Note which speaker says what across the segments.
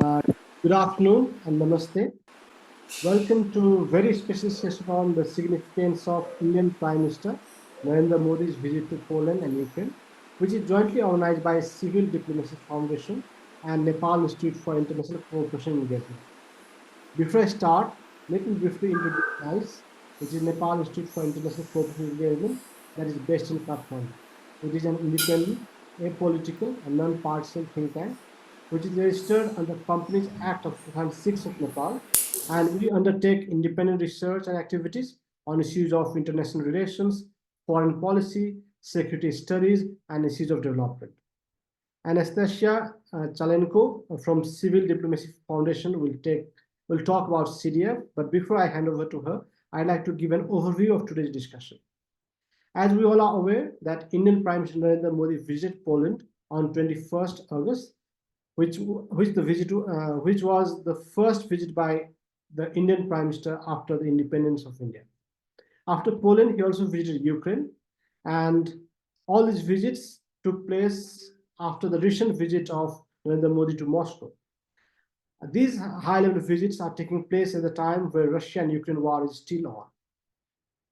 Speaker 1: Good afternoon and namaste. Welcome to a very special session on the significance of Indian Prime Minister Narendra Modi's visit to Poland and Ukraine, which is jointly organized by Civil Diplomacy Foundation and Nepal Institute for International Cooperation and Engagement. Before I start, let me briefly introduce NICE, which is Nepal Institute for International Cooperation and Engagement, that is based in Kathmandu. It is an independent, apolitical, and non-partisan think tank, which is registered under Companies Act of 2006 of Nepal, and we undertake independent research and activities on issues of international relations, foreign policy, security studies, and issues of development. Anastasia Chalenko from Civil Diplomacy Foundation will talk about CDF, but before I hand over to her, I'd like to give an overview of today's discussion. As we all are aware that Indian Prime Minister Narendra Modi visited Poland on 21st August, which was the first visit by the Indian Prime Minister after the independence of India. After Poland, he also visited Ukraine, and all these visits took place after the recent visit of Narendra Modi to Moscow. These high-level visits are taking place at the time where Russia and Ukraine war is still on.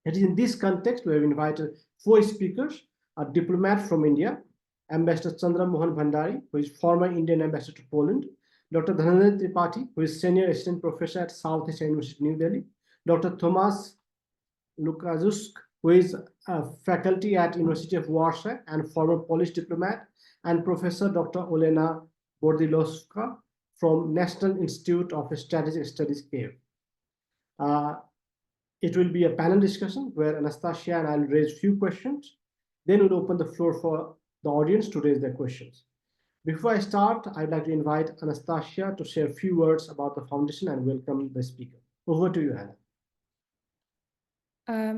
Speaker 1: It is in this context we have invited four speakers: a diplomat from India, Ambassador Chandra Mohan Bhandari, who is former Indian ambassador to Poland, Dr. Dhananjay Tripathi, who is senior assistant professor at Southeast University, New Delhi, Dr. Thomas Lukazusk, who is a faculty at University of Warsaw and former Polish diplomat, and Professor Dr. Olena BORDILOVSKA from National Institute of Strategic Studies, Kyiv. It will be a panel discussion where Anastasia and I will raise a few questions. Then we'll open the floor for the audience to raise their questions. Before I start, I'd like to invite Anastasia to share a few words about the foundation and welcome the speaker. Over to you, Anna.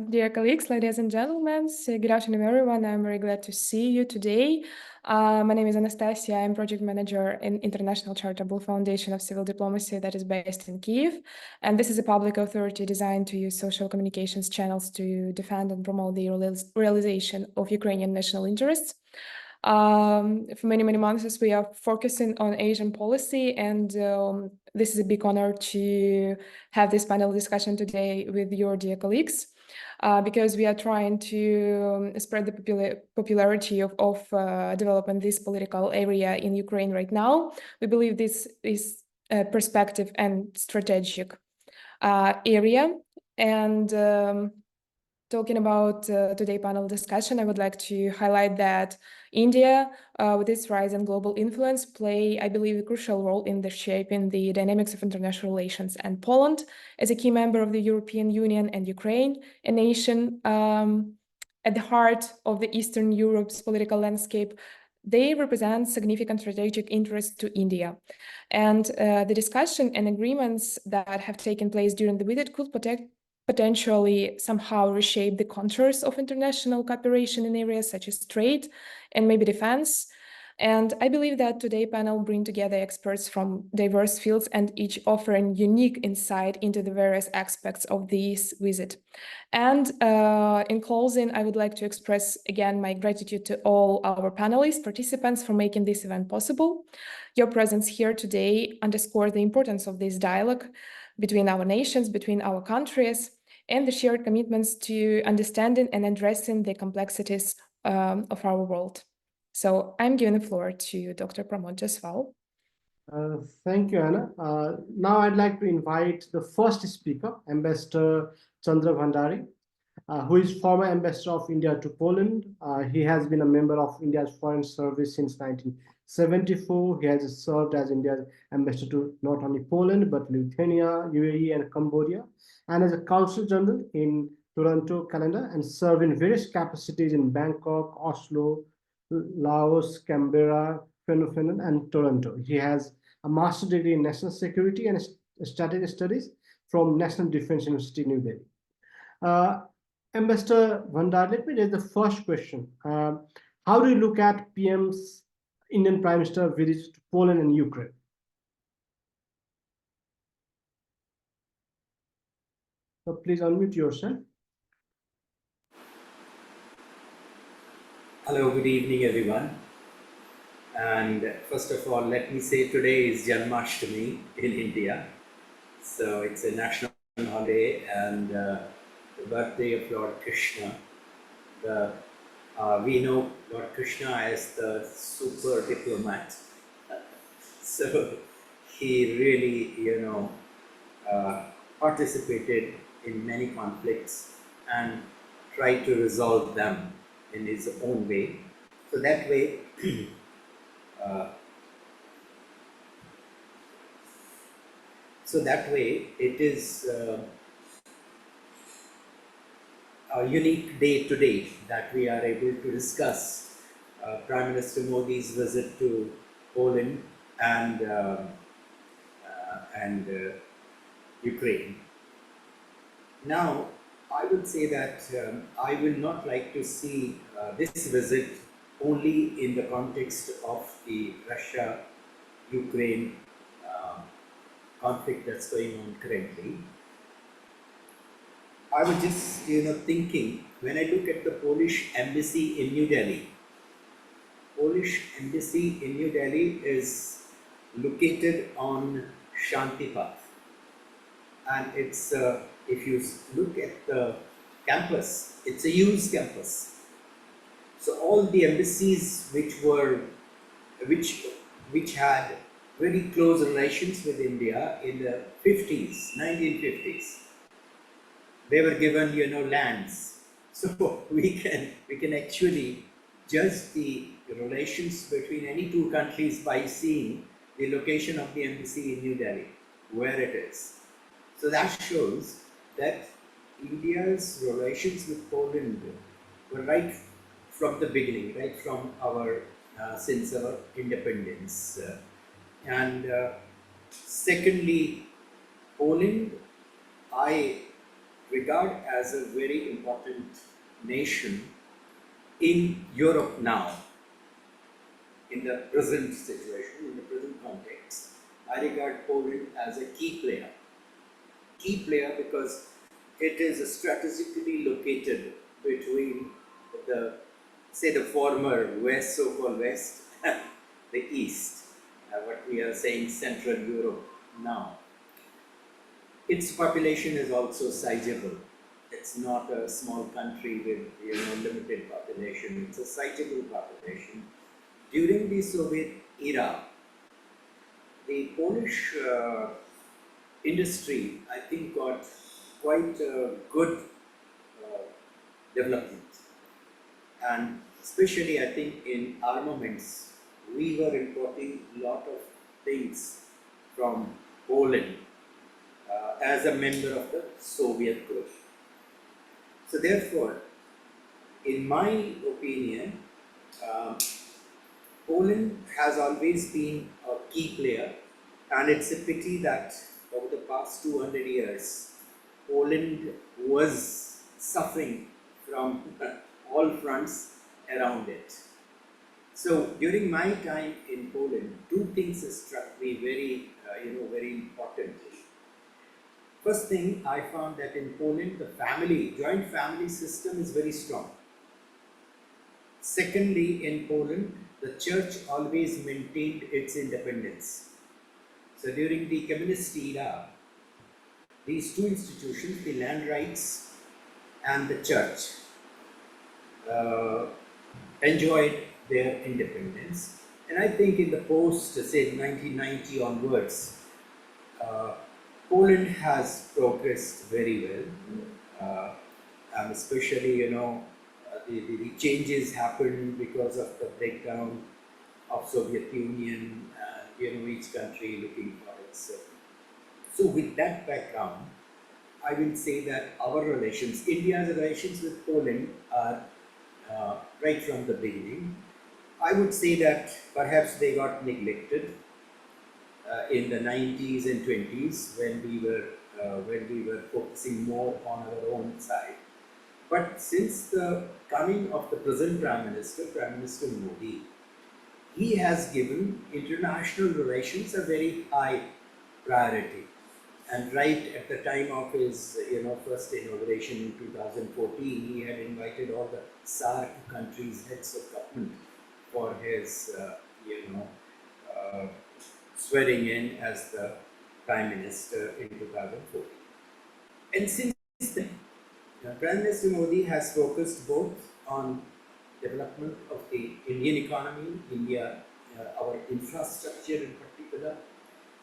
Speaker 2: Dear colleagues, ladies and gentlemen, good afternoon, everyone. I'm very glad to see you today. My name is Anastasia. I'm project manager in International Charitable Foundation of Civil Diplomacy that is based in Kyiv. And this is a public authority designed to use social communications channels to defend and promote the realization of Ukrainian national interests. For many months, we are focusing on Asian policy, and this is a big honor to have this panel discussion today with your dear colleagues. Because we are trying to spread the popularity of developing this political area in Ukraine right now. We believe this is a perspective and strategic area. And talking about today's panel discussion, I would like to highlight that India, with its rise in global influence, play, I believe, a crucial role in the shaping the dynamics of international relations. And Poland, as a key member of the European Union, and Ukraine, a nation at the heart of the Eastern Europe's political landscape, they represent significant strategic interest to India. And the discussion and agreements that have taken place during the visit could potentially somehow reshape the contours of international cooperation in areas such as trade and maybe defense. And I believe that today's panel bring together experts from diverse fields and each offering unique insight into the various aspects of this visit. And in closing, I would like to express again my gratitude to all our panelists, participants for making this event possible. Your presence here today underscores the importance of this dialogue between our nations, between our countries, and the shared commitments to understanding and addressing the complexities of our world. So I'm giving the floor to Dr. Pramod Jaswal.
Speaker 1: Thank you, Anna. Now I'd like to invite the first speaker, Ambassador Chandra Bhandari, who is former ambassador of India to Poland. He has been a member of India's Foreign Service since 1974. He has served as India's ambassador to not only Poland, but Lithuania, UAE, and Cambodia, and as a Consul General in Toronto, Canada, and served in various capacities in Bangkok, Oslo, Laos, Canberra, Phnom, and Toronto. He has a master's degree in national security and strategic studies from National Defense University, New Delhi. Ambassador Bhandari, let me raise the first question. How do you look at PM's Indian Prime Minister visits to Poland and Ukraine? So please unmute yourself.
Speaker 3: Hello, good evening, everyone. And first of all, let me say today is Janmashtami in India. So it's a national holiday and the birthday of Lord Krishna. We know Lord Krishna as the super diplomat. So he really, participated in many conflicts and tried to resolve them in his own way. So that way, uh, it is a unique day today that we are able to discuss Prime Minister Modi's visit to Poland and Ukraine. Now, I would say that I will not like to see this visit only in the context of the Russia-Ukraine conflict that's going on currently. I was just, thinking when I look at the Polish embassy in New Delhi. Polish embassy in New Delhi is located on Shanti Path, and it's if you look at the campus, it's a used campus. So all the embassies which which had very close relations with India in the 50s, 1950s, they were given, lands. So we can actually judge the relations between any two countries by seeing the location of the embassy in New Delhi, where it is. So that shows that India's relations with Poland were right from the beginning, right from our since our independence. And secondly, Poland, I regard as a very important nation in Europe now, in the present situation, in the present context. I regard Poland as a key player. Key player because it is strategically located between the, say, the former West, so-called West, and the East, what we are saying Central Europe now. Its population is also sizable. It's not a small country with limited population. It's a sizable population. During the Soviet era, the Polish industry, I think, got quite a good development. And especially, I think, in armaments, we were importing a lot of things from Poland as a member of the Soviet group. So therefore, in my opinion, Poland has always been a key player, and it's a pity that over the past 200 years, Poland was suffering from all fronts around it. So during my time in Poland, two things struck me very, very importantly. First thing, I found that in Poland, the joint family system is very strong. Secondly, in Poland, the church always maintained its independence. So during the communist era, these two institutions, the land rights and the church, enjoyed their independence. And I think in the post, say 1990 onwards, Poland has progressed very well, and especially, the changes happened because of the breakdown of Soviet Union, and each country looking for itself. So with that background, I will say that our relations, India's relations with Poland are right from the beginning. I would say that perhaps they got neglected in the 90s and 20s when we were focusing more on our own side. But since the coming of the present Prime Minister Modi, he has given international relations a very high priority. And right at the time of his first inauguration in 2014, he had invited all the SAARC countries, heads of government, for his uh, swearing in as the Prime Minister in 2014. And since then, Prime Minister Modi has focused both on development of the Indian economy, our infrastructure in particular,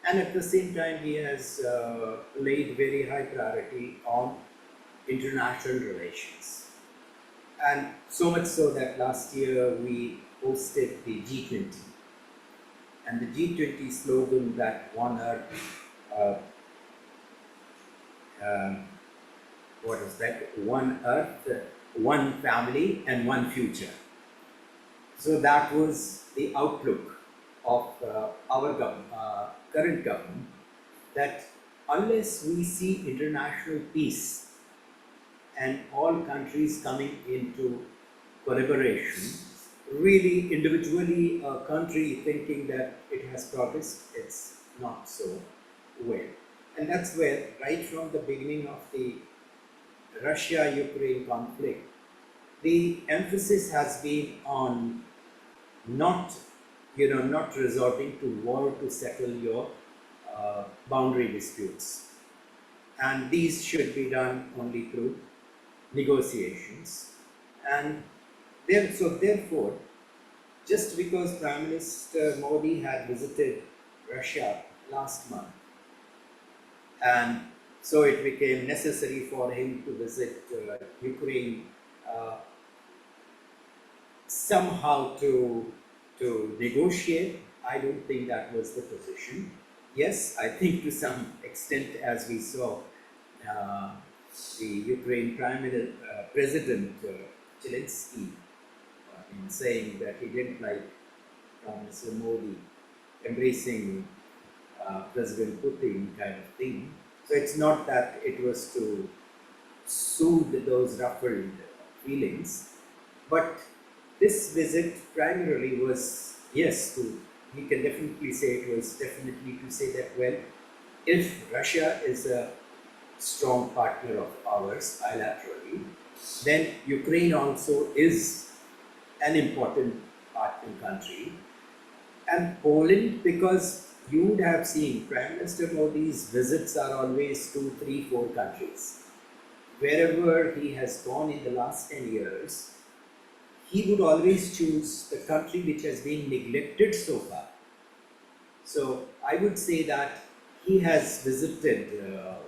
Speaker 3: and at the same time he has laid very high priority on international relations. And so much so that last year we hosted the G20. And the G20 slogan that One Earth, uh, um, what is that? One Earth, one family, and one future. So that was the outlook of our current government, that unless we see international peace and all countries coming into collaboration, really individually a country thinking that it has progressed, it's not so well. And that's where, right from the beginning of the Russia-Ukraine conflict, the emphasis has been on not, not resorting to war to settle your boundary disputes. And these should be done only through negotiations. And therefore, just because Prime Minister Modi had visited Russia last month, and so it became necessary for him to visit Ukraine somehow to negotiate. I don't think that was the position. Yes, I think to some extent, as we saw, uh, the Ukraine President Zelensky in saying that he didn't like Mr. Modi embracing President Putin kind of thing. So it's not that it was to soothe those ruffled feelings, but this visit primarily was, yes, we can definitely say it was definitely to say that, well, if Russia is a strong partner of ours bilaterally, then Ukraine also is an important partner country. And Poland, because you would have seen Prime Minister Modi's visits are always 2, 3, 4 countries. Wherever he has gone in the last 10 years, he would always choose the country which has been neglected so far. So I would say that he has visited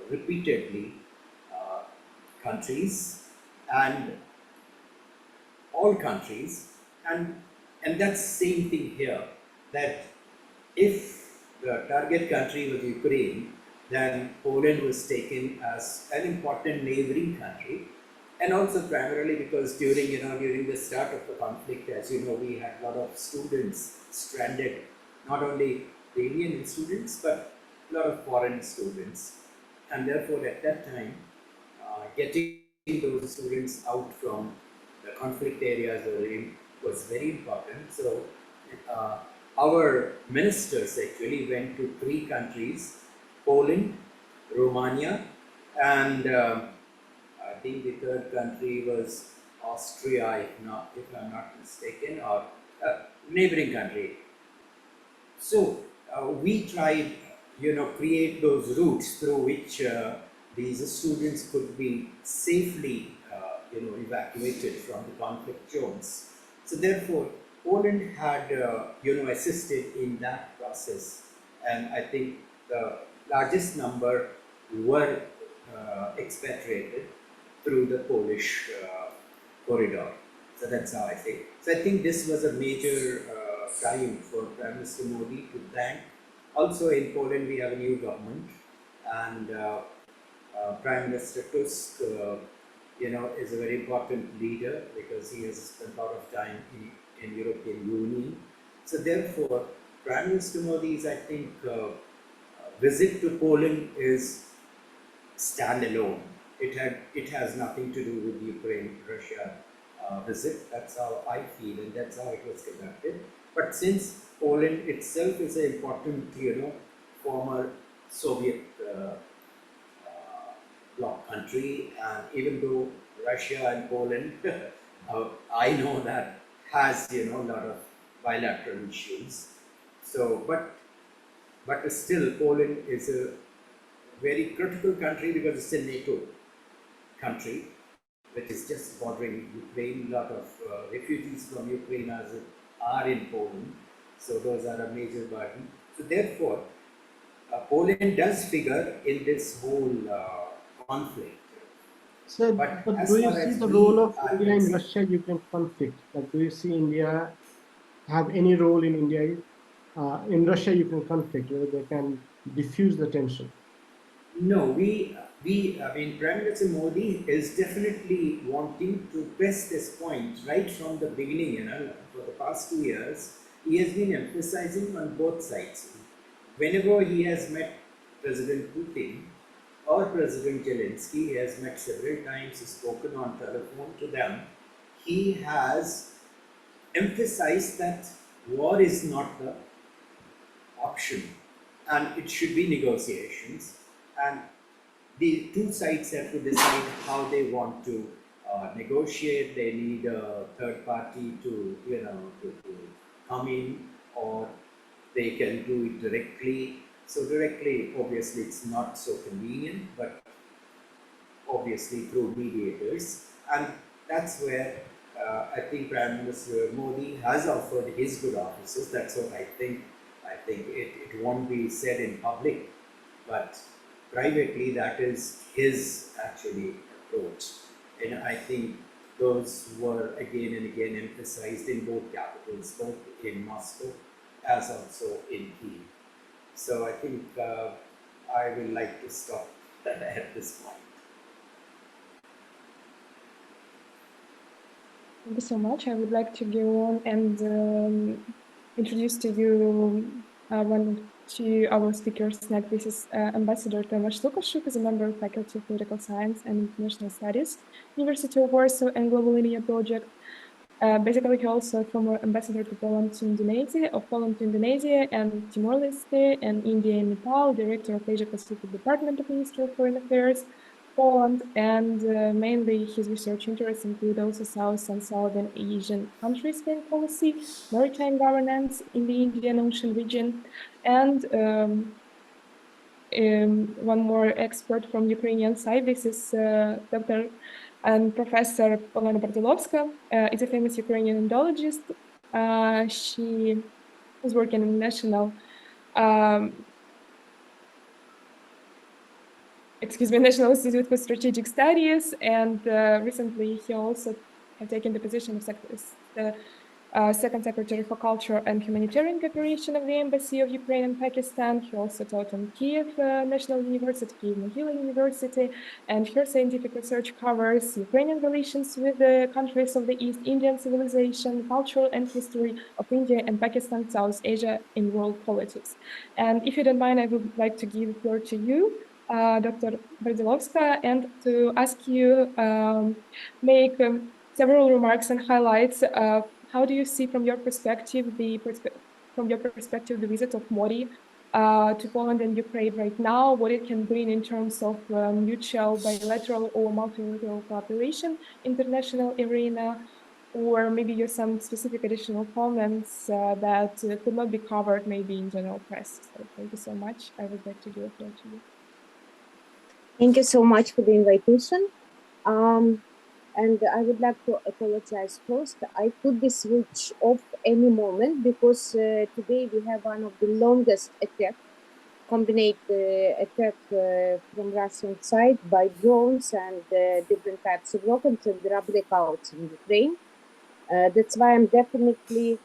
Speaker 3: repeatedly countries, and all countries, and that's same thing here, that if the target country was Ukraine, then Poland was taken as an important neighboring country. And also primarily because during the start of the conflict, as you know, we had a lot of students stranded, not only the Indian students, but a lot of foreign students. And therefore, at that time, getting those students out from the conflict areas was very important. So, our ministers actually went to 3 countries: Poland, Romania, and I think the third country was Austria, if I'm not mistaken, or neighboring country. So we tried, create those routes through which these students could be safely, evacuated from the conflict zones. So therefore, Poland had, assisted in that process, and I think the largest number were expatriated through the Polish corridor. So that's how I say. So I think this was a major triumph for Prime Minister Modi to thank. Also in Poland we have a new government, and Prime Minister Tusk, is a very important leader because he has spent a lot of time in European Union. So therefore, Prime Minister Modi's, I think, visit to Poland is standalone. It has nothing to do with the Ukraine-Russia visit. That's how I feel, and that's how it was conducted. But since Poland itself is an important, former Soviet bloc country, and even though Russia and Poland, I know that has, a lot of bilateral issues. So, but still, Poland is a very critical country because it's a NATO country, which is just bordering Ukraine. A lot of refugees from Ukraine are in Poland, so those are a major burden. So therefore, Poland does figure in this whole conflict.
Speaker 1: So,
Speaker 3: But
Speaker 1: but do
Speaker 3: as
Speaker 1: you
Speaker 3: far
Speaker 1: see
Speaker 3: as
Speaker 1: the role
Speaker 3: we
Speaker 1: of
Speaker 3: are
Speaker 1: India in
Speaker 3: concerned,
Speaker 1: Russia-Ukraine conflict? Like, do you see India have any role in India in Russia-Ukraine conflict, where they can diffuse the tension?
Speaker 3: no, I mean, Prime Minister Modi is definitely wanting to press this point right from the beginning. You know, for the past 2 years, he has been emphasizing on both sides. Whenever he has met President Putin or President Zelensky, he has met several times, spoken on telephone to them. He has emphasized that war is not the option and it should be negotiations, and the two sides have to decide how they want to negotiate. They need a third party to, to come in, or they can do it directly. So directly, obviously, it's not so convenient, but obviously through mediators, and that's where I think Prime Minister Modi has offered his good offices. That's what I think. I think it won't be said in public, but privately that is his actually approach. And I think those were again and again emphasized in both capitals, both in Moscow as also in Kyiv. So I think I will like to stop at this point.
Speaker 2: Thank you so much. I would like to go on and introduce to you one of our speakers next. This is Ambassador Tomasz Lukashuk, who is a member of Faculty of Political Science and International Studies, University of Warsaw and Global India Project. Basically, he also former ambassador to Poland to Indonesia, and Timor-Leste, and India and Nepal, director of Asia Pacific Department of Ministry of Foreign Affairs, Poland, and mainly his research interests include also South and Southern Asian countries foreign policy, maritime governance in the Indian Ocean region, and one more expert from Ukrainian side. This is Dr. and Professor Olena BORDILOVSKA. Is a famous Ukrainian Indologist. She was working in the National National Institute for Strategic Studies, and recently he also have taken the position of Second Secretary for Culture and Humanitarian Cooperation of the Embassy of Ukraine and Pakistan. He also taught on Kyiv National University, Kyiv-Mohyla University, and her scientific research covers Ukrainian relations with the countries of the East, Indian civilization, culture and history of India and Pakistan, South Asia in world politics. And if you don't mind, I would like to give the floor to you, Dr. BORDILOVSKA, and to ask you make several remarks and highlights of how do you see from your perspective the visit of Modi to Poland and Ukraine right now, what it can bring in terms of mutual bilateral or multilateral cooperation, international arena, or maybe you have some specific additional comments that could not be covered maybe in general press. So thank you so much. I would like to give the floor to you.
Speaker 4: Thank you so much for the invitation. And I would like to apologize first. I could be switched off any moment because today we have one of the longest combined attack from Russian side by drones and different types of rockets, and there are blackouts in Ukraine. That's why I'm definitely,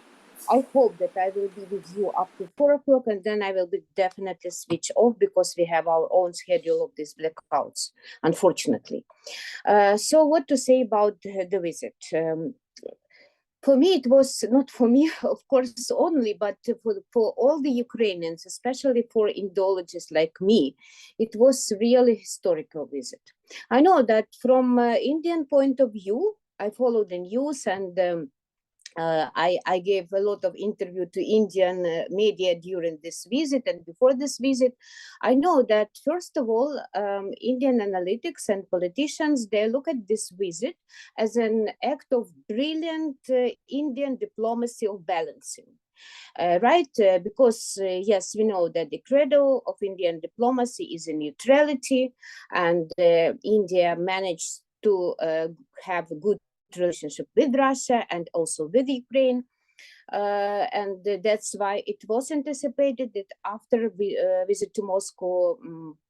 Speaker 4: I hope that I will be with you up to 4 o'clock, and then I will be definitely switch off because we have our own schedule of these blackouts, unfortunately. So what to say about the visit? For me, it was not for me, of course, only, but for all the Ukrainians, especially for Indologists like me, it was really historical visit. I know that from Indian point of view, I follow the news, and I gave a lot of interview to Indian media during this visit and before this visit. I know that, first of all, Indian analytics and politicians, they look at this visit as an act of brilliant Indian diplomacy of balancing. Because yes, we know that the credo of Indian diplomacy is a neutrality, and India managed to have a good relationship with Russia and also with Ukraine. And that's why it was anticipated that after the visit to Moscow,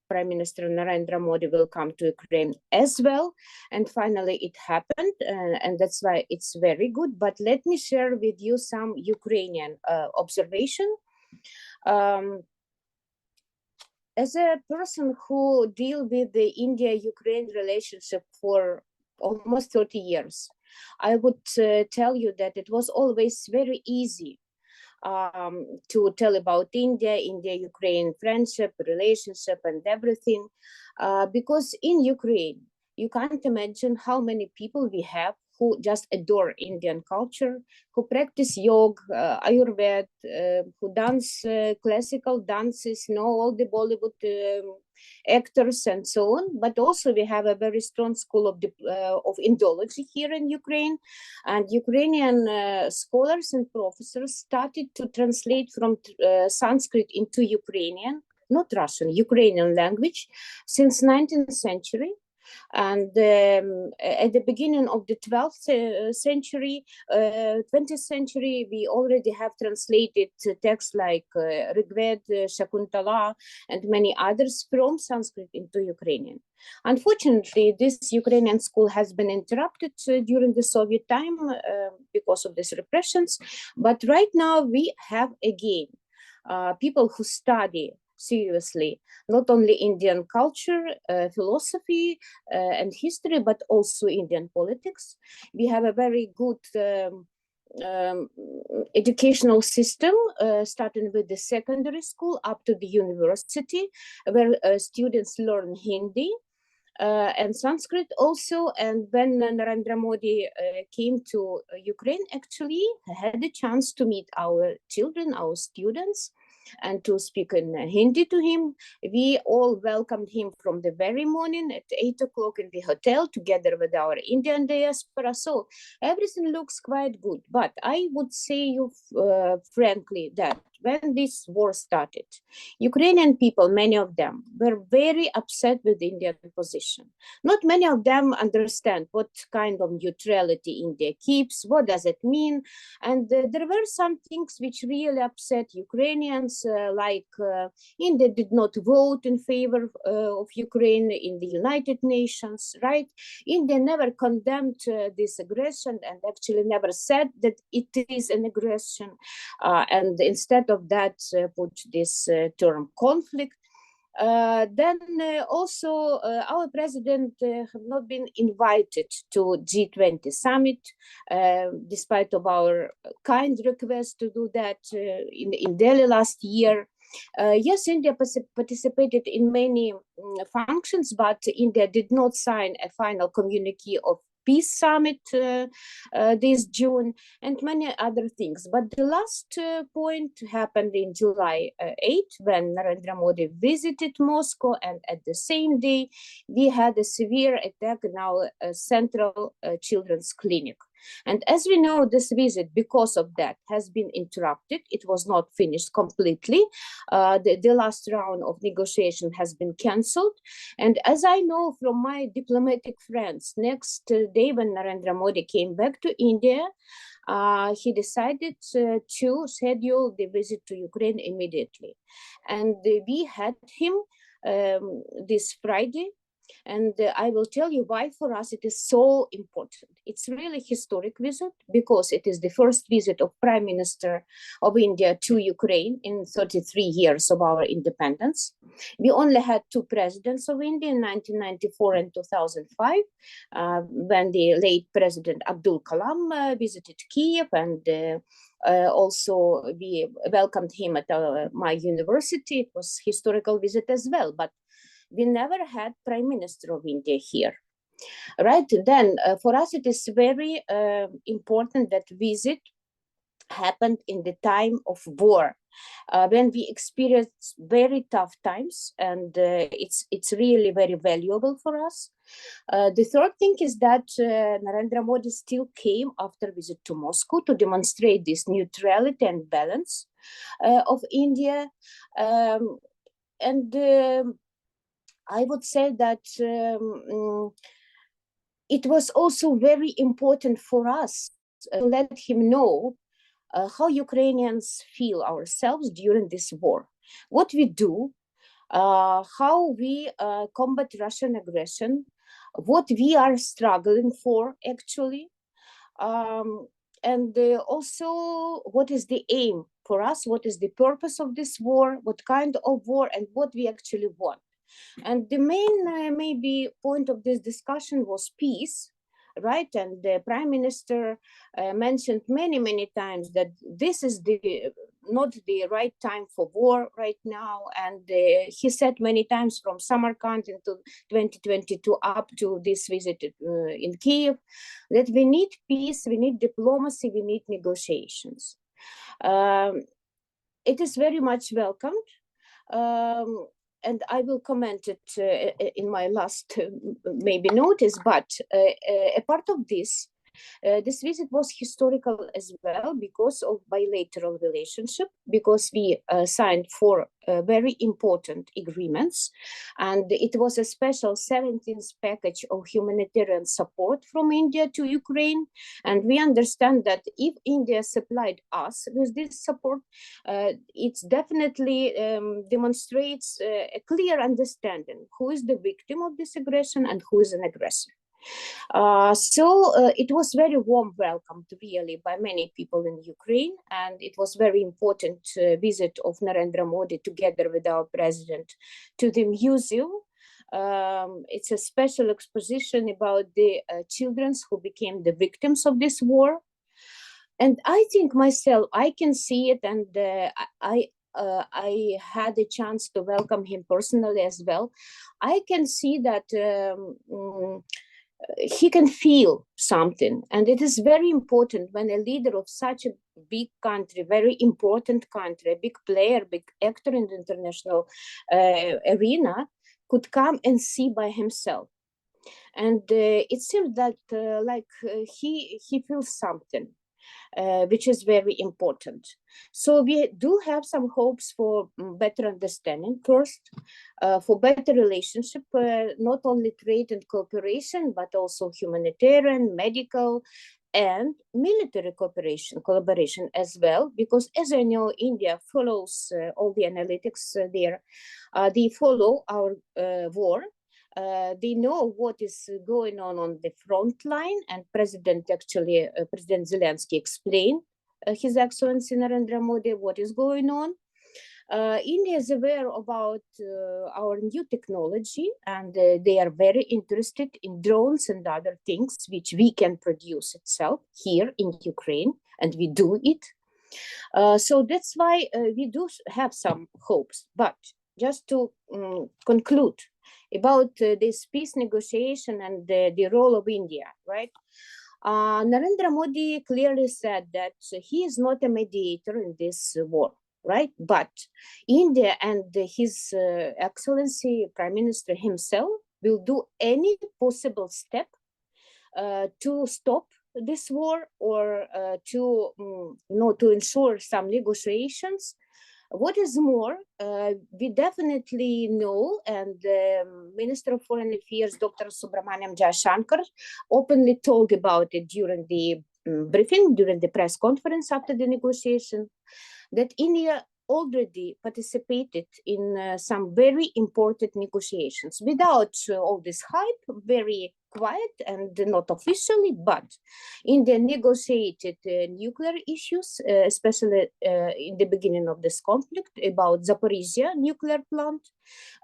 Speaker 4: Prime Minister Narendra Modi will come to Ukraine as well. And finally it happened, and that's why it's very good. But let me share with you some Ukrainian observation. As a person who deal with the India-Ukraine relationship for almost 30 years, I would tell you that it was always very easy to tell about India-Ukraine friendship, relationship, and everything. Because in Ukraine, you can't imagine how many people we have who just adore Indian culture, who practice yoga, Ayurveda, who dance classical dances, know all the Bollywood actors and so on. But also we have a very strong school of Indology here in Ukraine, and Ukrainian scholars and professors started to translate from Sanskrit into Ukrainian, not Russian, Ukrainian language since 19th century. And at the beginning of the 12th century, 20th century, we already have translated texts like Rigveda, Shakuntala, and many others from Sanskrit into Ukrainian. Unfortunately, this Ukrainian school has been interrupted during the Soviet time because of these repressions. But right now we have again people who study seriously not only Indian culture, philosophy, and history, but also Indian politics. We have a very good educational system, starting with the secondary school up to the university, where students learn Hindi and Sanskrit also. And when Narendra Modi came to Ukraine, actually had a chance to meet our children, our students, and to speak in Hindi to him. We all welcomed him from the very morning at 8 o'clock in the hotel together with our Indian diaspora. So everything looks quite good. But I would say you frankly that when this war started, Ukrainian people, many of them, were very upset with the Indian position. Not many of them understand what kind of neutrality India keeps, what does it mean. And there were some things which really upset Ukrainians, like India did not vote in favor of Ukraine in the United Nations, right? India never condemned this aggression and actually never said that it is an aggression. And instead of that, put this term conflict. Then also our president have not been invited to G20 summit, despite of our kind request to do that in Delhi last year. Yes, India participated in many functions, but India did not sign a final communique of Peace Summit this June, and many other things. But the last point happened in July 8, when Narendra Modi visited Moscow, and at the same day, we had a severe attack in our central children's clinic. And as we know, this visit, because of that, has been interrupted. It was not finished completely. The last round of negotiation has been cancelled. And as I know from my diplomatic friends, next day when Narendra Modi came back to India, he decided to schedule the visit to Ukraine immediately. And we had him this Friday. And I will tell you why for us it is so important. It's really a historic visit because it is the first visit of Prime Minister of India to Ukraine in 33 years of our independence. We only had two presidents of India in 1994 and 2005, when the late President Abdul Kalam visited Kyiv, and also we welcomed him at my university. It was a historical visit as well, but we never had Prime Minister of India here. Right, then for us it is very important that visit happened in the time of war, when we experienced very tough times, and it's really very valuable for us. The third thing is that Narendra Modi still came after visit to Moscow to demonstrate this neutrality and balance of India. And I would say that it was also very important for us to let him know how Ukrainians feel ourselves during this war, what we do, how we combat Russian aggression, what we are struggling for actually, and also what is the aim for us, what is the purpose of this war, what kind of war, and what we actually want. And the main maybe point of this discussion was peace, right? And the Prime Minister mentioned many times that this is not the right time for war right now. And he said many times from Samarkand into 2022 up to this visit in Kyiv, that we need peace, we need diplomacy, we need negotiations. It is very much welcomed. And I will comment it in my last maybe notice, but a part of this visit was historical as well because of bilateral relationship, because we signed 4 very important agreements, and it was a special 17th package of humanitarian support from India to Ukraine. And we understand that if India supplied us with this support, it definitely demonstrates a clear understanding who is the victim of this aggression and who is an aggressor. So it was very warm welcomed really by many people in Ukraine, and it was very important visit of Narendra Modi together with our president to the museum. It's a special exposition about the children who became the victims of this war. And I think myself, I can see it, and I had a chance to welcome him personally as well. I can see that he can feel something, and it is very important when a leader of such a big country, very important country, a big player, big actor in the international arena, could come and see by himself. And it seems that he feels something, which is very important. So we do have some hopes for better understanding first, for better relationship, not only trade and cooperation, but also humanitarian, medical, and military collaboration as well, because as I know, India follows all the analytics there. They follow our war. They know what is going on the front line, and President Zelensky explained His Excellency Narendra Modi what is going on. India is aware about our new technology, and they are very interested in drones and other things which we can produce itself here in Ukraine, and we do it. So that's why we do have some hopes. But just to conclude about this peace negotiation and the role of India, right? Narendra Modi clearly said that he is not a mediator in this war, right? But India and His Excellency Prime Minister himself will do any possible step to stop this war, or to ensure some negotiations. What is more, we definitely know, and Minister of Foreign Affairs, Dr. Subramaniam Jaishankar, openly told about it during the briefing, during the press conference after the negotiation, that India already participated in some very important negotiations without all this hype, very quiet and not officially, but India negotiated nuclear issues, especially in the beginning of this conflict about Zaporizhia nuclear plant.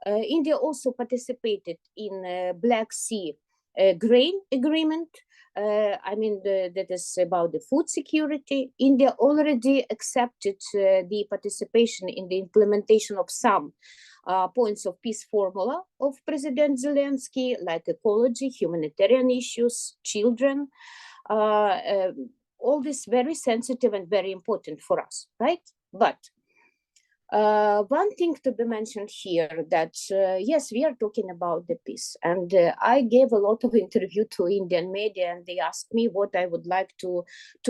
Speaker 4: India also participated in Black Sea grain agreement. That is about the food security. India already accepted the participation in the implementation of some points of peace formula of President Zelensky, like ecology, humanitarian issues, children, all this very sensitive and very important for us, right? But one thing to be mentioned here that yes, we are talking about the peace, and I gave a lot of interview to Indian media, and they asked me what I would like to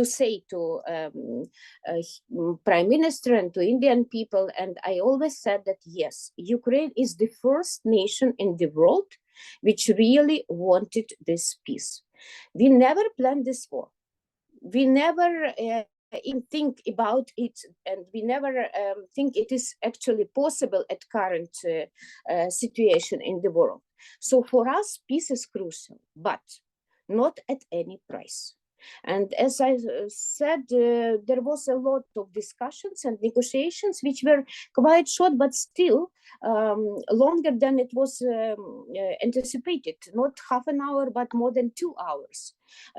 Speaker 4: say to Prime Minister and to Indian people, and I always said that yes, Ukraine is the first nation in the world which really wanted this peace. We never planned this war. We never even think about it, and we never think it is actually possible at current situation in the world. So for us, peace is crucial, but not at any price. And as I said, there was a lot of discussions and negotiations which were quite short, but still longer than it was anticipated. Not half an hour, but more than 2 hours.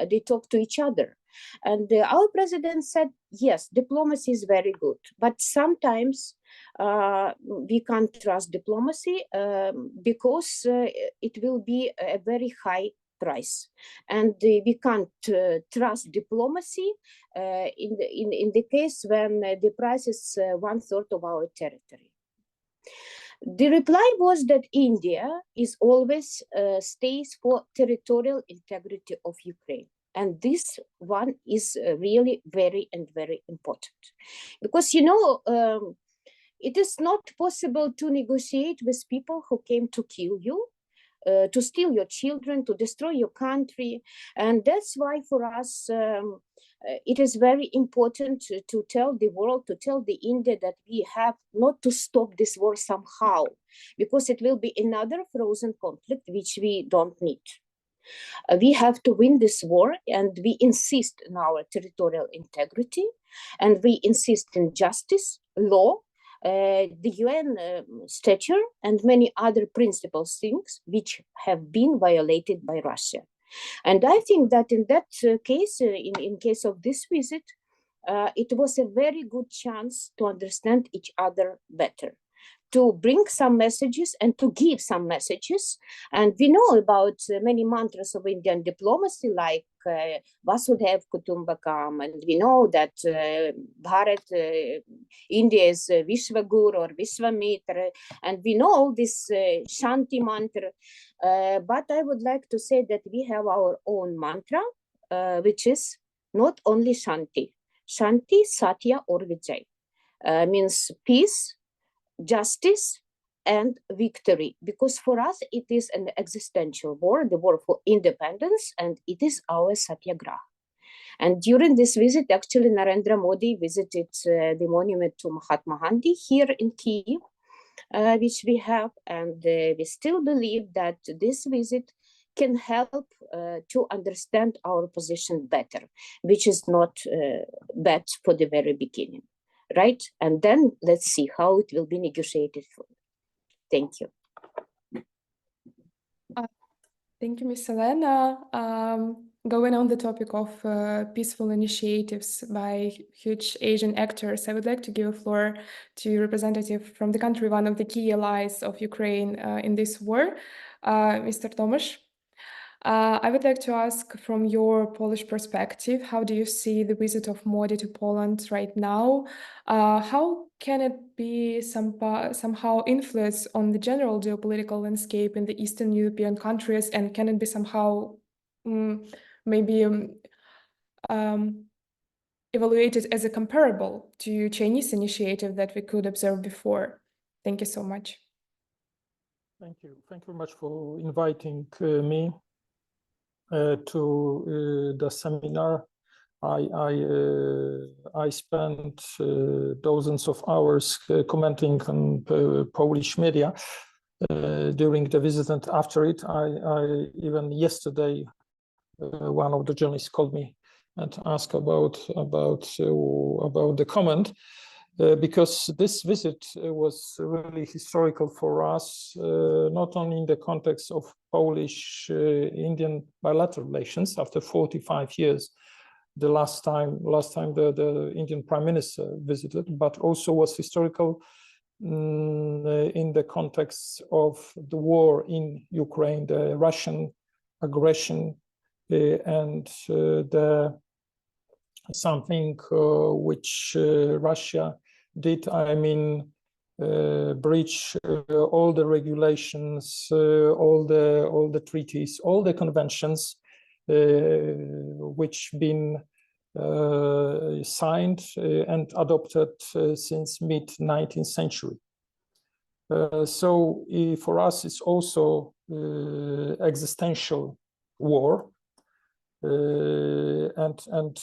Speaker 4: They talked to each other. And our president said, yes, diplomacy is very good, but sometimes we can't trust diplomacy because it will be a very high price, and we can't trust diplomacy in the case when the price is 1/3 of our territory. The reply was that India is always stays for territorial integrity of Ukraine. And this one is really very important. Because, you know, it is not possible to negotiate with people who came to kill you, to steal your children, to destroy your country. And that's why for us, it is very important to tell the world, to tell the India that we have not to stop this war somehow, because it will be another frozen conflict, which we don't need. We have to win this war, and we insist on our territorial integrity, and we insist in justice, law, the UN stature, and many other principles, things which have been violated by Russia. And I think that in that case, in case of this visit, it was a very good chance to understand each other better, to bring some messages and to give some messages. And we know about many mantras of Indian diplomacy, like Vasudhaiv Kutumbakam, and we know that Bharat, India is Vishwaguru or Vishwamitra, and we know this Shanti mantra. But I would like to say that we have our own mantra, which is not only Shanti. Shanti, Satya or Vijay means peace, justice, and victory, because for us it is an existential war, the war for independence, and it is our satyagraha. And during this visit, actually, Narendra Modi visited the monument to Mahatma Gandhi here in Kyiv, which we have, and we still believe that this visit can help to understand our position better, which is not bad for the very beginning. Right? And then let's see how it will be negotiated for. Thank you.
Speaker 2: Thank you, Ms. Elena. Going on the topic of peaceful initiatives by huge Asian actors, I would like to give a floor to a representative from the country, one of the key allies of Ukraine in this war, Mr. Tomasz. I would like to ask, from your Polish perspective, how do you see the visit of Modi to Poland right now? How can it be somehow influence on the general geopolitical landscape in the Eastern European countries, and can it be somehow maybe evaluated as a comparable to Chinese initiative that we could observe before? Thank you so much.
Speaker 5: Thank you. Thank you very much for inviting me to the seminar. I spent dozens of hours commenting on Polish media during the visit, and after it, I even yesterday, one of the journalists called me and asked about the comment. Because this visit was really historical for us, not only in the context of Polish-Indian bilateral relations after 45 years, the last time the Indian Prime Minister visited, but also was historical in the context of the war in Ukraine, the Russian aggression, and something which Russia did, I mean, breach all the regulations, all the treaties, all the conventions which been signed and adopted since mid-19th century. So for us, it's also existential war. And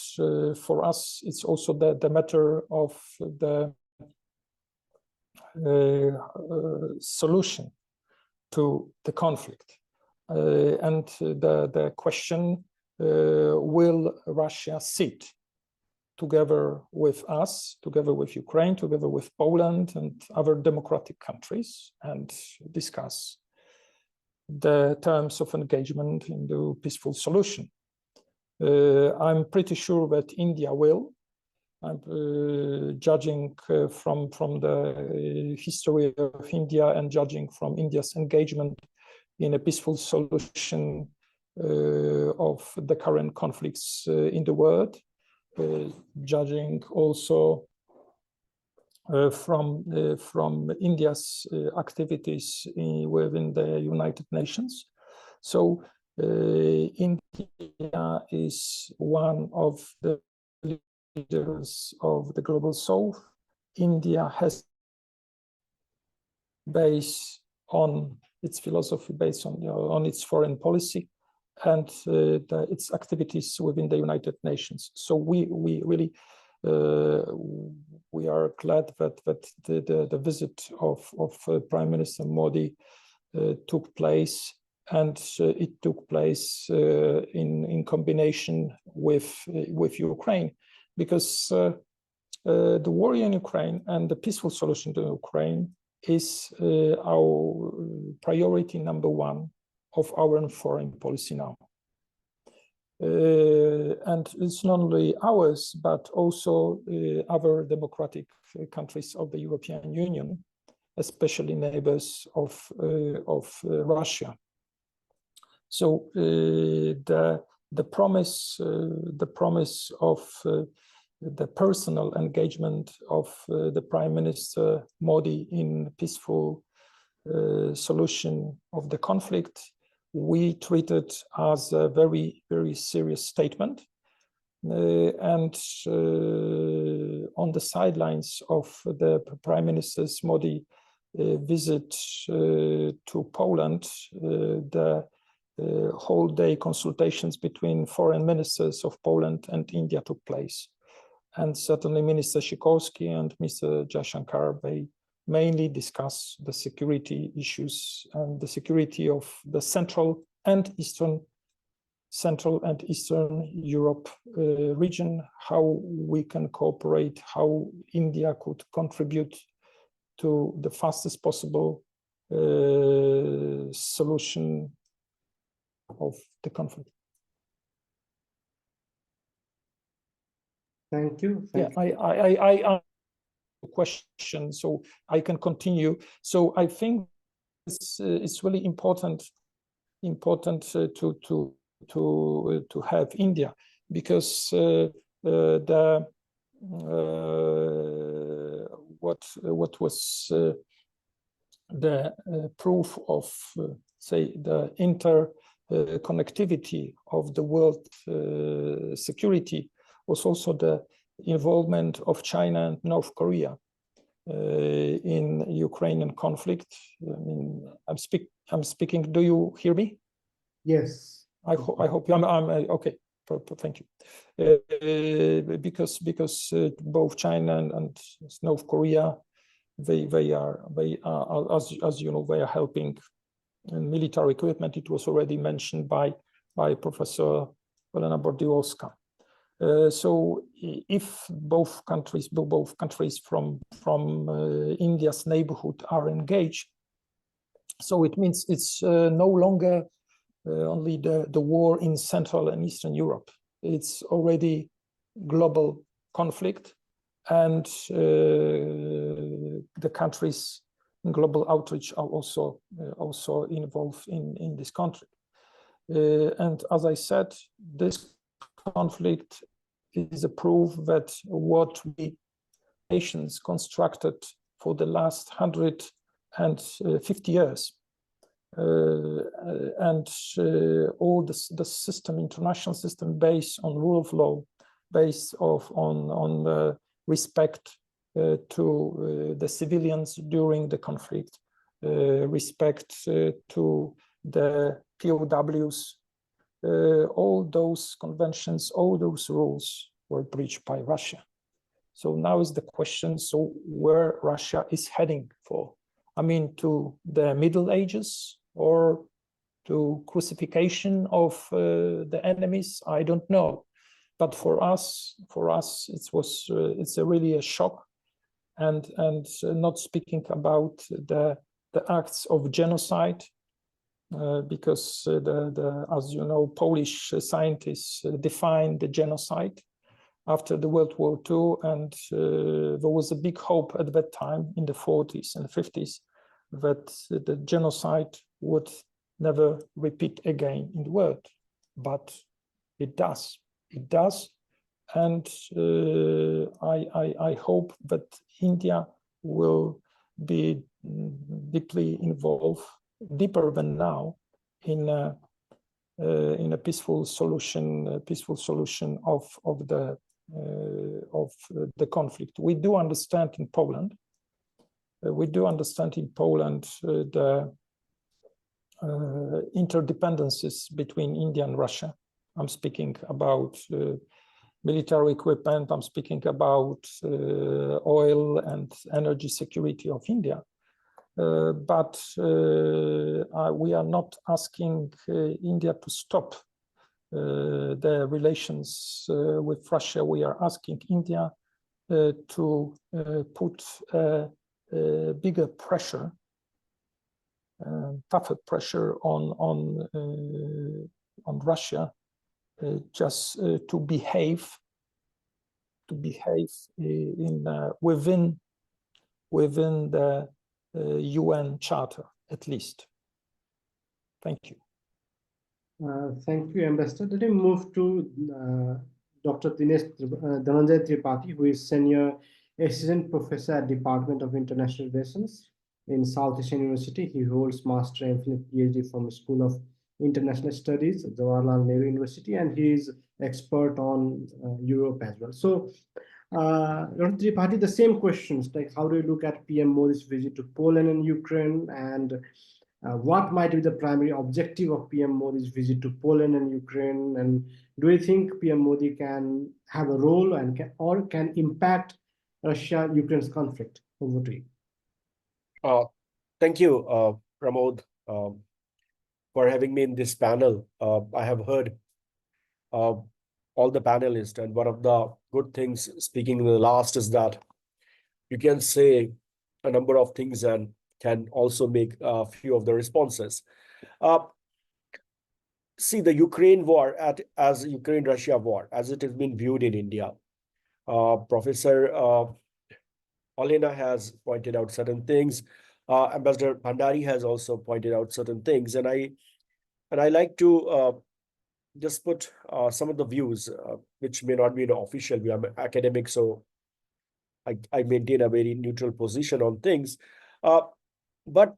Speaker 5: for us, it's also the matter of the solution to the conflict. And the question, will Russia sit together with us, together with Ukraine, together with Poland and other democratic countries, and discuss the terms of engagement in the peaceful solution? I'm pretty sure that India will. I'm judging from the history of India and judging from India's engagement in a peaceful solution of the current conflicts in the world, judging also from India's activities within the United Nations. So India is one of the leaders of the global south. India has based on its philosophy, based on its foreign policy, and its activities within the United Nations. So we really we are glad that the visit of Prime Minister Modi took place, and it took place in combination with Ukraine, because the war in Ukraine and the peaceful solution to Ukraine is our priority number one of our foreign policy now. And it's not only ours, but also other democratic countries of the European Union, especially neighbors of Russia. So the promise of the personal engagement of the Prime Minister Modi in peaceful solution of the conflict, we treat it as a very, very serious statement. And on the sidelines of the Prime Minister Modi visit to Poland, the whole day consultations between foreign ministers of Poland and India took place. And certainly Minister Sikorski and Mr. Jaishankar, they mainly discuss the security issues and the security of the Central and Eastern Europe region, how we can cooperate, how India could contribute to the fastest possible solution of the conflict.
Speaker 1: Thank you.
Speaker 5: I question, so I can continue. So I think it's really important to have India, because what was the proof of say the interconnectivity of the world security was also the involvement of China and North Korea in Ukrainian conflict. I mean, I'm speaking. Do you hear me?
Speaker 1: Yes.
Speaker 5: I hope I'm okay. Thank you. Because both China and North Korea, they are as you know, they are helping in military equipment. It was already mentioned by Professor Olena BORDILOVSKA. So if both countries from India's neighborhood are engaged, so it means it's no longer only the war in Central and Eastern Europe. It's already global conflict, and the the countries in global outreach are also involved in this country. And as I said, this conflict is a proof that what we nations constructed for the last 150 years and all the system, international system based on rule of law, based on respect to the civilians during the conflict, respect to the POWs, all those conventions, all those rules were breached by Russia. So now is the question, so where Russia is heading for? I mean, to the Middle Ages or to crucifixion of the enemies? I don't know. But for us, it's really a shock, and not speaking about the acts of genocide, because as you know, Polish scientists defined the genocide after the World War II, and there was a big hope at that time in the 40s and 50s that the genocide would never repeat again in the world, but it does. It does, and I hope that India will be deeply involved, deeper than now, in a peaceful solution of the conflict. We do understand in Poland. The interdependencies between India and Russia. I'm speaking about military equipment. I'm speaking about oil and energy security of India. But we are not asking India to stop the relations with Russia. We are asking India to put bigger pressure, tougher pressure on Russia, just to behave in within the UN Charter, at least. Thank you.
Speaker 1: Thank you, Ambassador. Let me move to Dr. Dhananjay Tripathi, who is Senior Assistant Professor at Department of International Relations in South Asian University. He holds Master and PhD from School of International Studies at Jawaharlal Nehru University, and he is expert on Europe as well. So, Dr. Tripathi, the same questions, like how do you look at PM Modi's visit to Poland and Ukraine, and what might be the primary objective of PM Modi's visit to Poland and Ukraine, and do you think PM Modi can have a role and can impact Russia-Ukraine's conflict? Over to you.
Speaker 6: Thank you, Pramod, for having me in this panel. I have heard all the panelists, and one of the good things speaking in the last is that you can say a number of things and can also make a few of the responses. See, the Ukraine war as Ukraine-Russia war, as it has been viewed in India. Professor Olena has pointed out certain things. Ambassador Bhandari has also pointed out certain things, and I like to just put some of the views, which may not be an official view. I'm an academic, so I maintain a very neutral position on things. But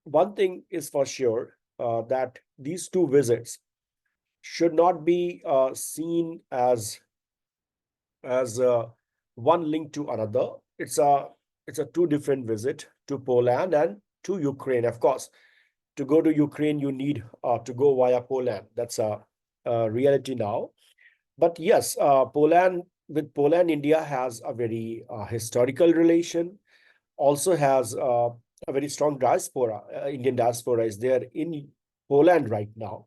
Speaker 6: one thing is for sure, that these two visits should not be seen as one linked to another. It's a two different visit to Poland and to Ukraine. Of course, to go to Ukraine, you need to go via Poland. That's a reality now. But yes, with Poland, India has a very historical relation, also has a very strong diaspora. Indian diaspora is there in Poland right now.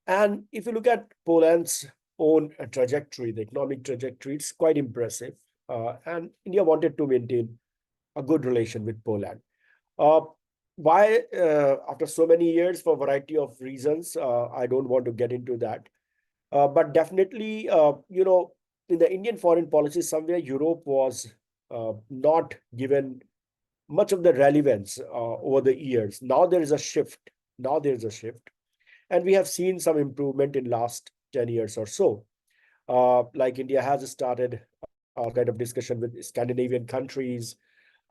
Speaker 6: And if you look at Poland's own trajectory, the economic trajectory, it's quite impressive. And India wanted to maintain a good relation with Poland. Why, after so many years, for a variety of reasons, I don't want to get into that. But definitely, in the Indian foreign policy, somewhere Europe was not given much of the relevance over the years. Now there is a shift. And we have seen some improvement in last 10 years or so. Like India has started a kind of discussion with Scandinavian countries.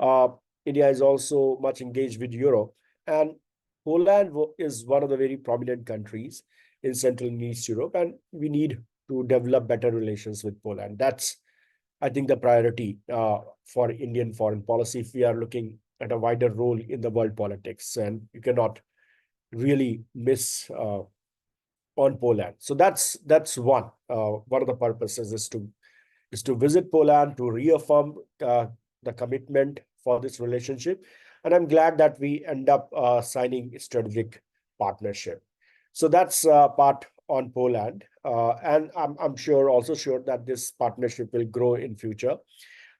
Speaker 6: India is also much engaged with Europe. And Poland is one of the very prominent countries in Central and East Europe. And we need to develop better relations with Poland. That's, I think, the priority for Indian foreign policy if we are looking at a wider role in the world politics. And you cannot really miss on Poland. So that's one. One of the purposes is to visit Poland, to reaffirm the commitment for this relationship. And I'm glad that we end up signing a strategic partnership. So that's part on Poland. And I'm also sure that this partnership will grow in future.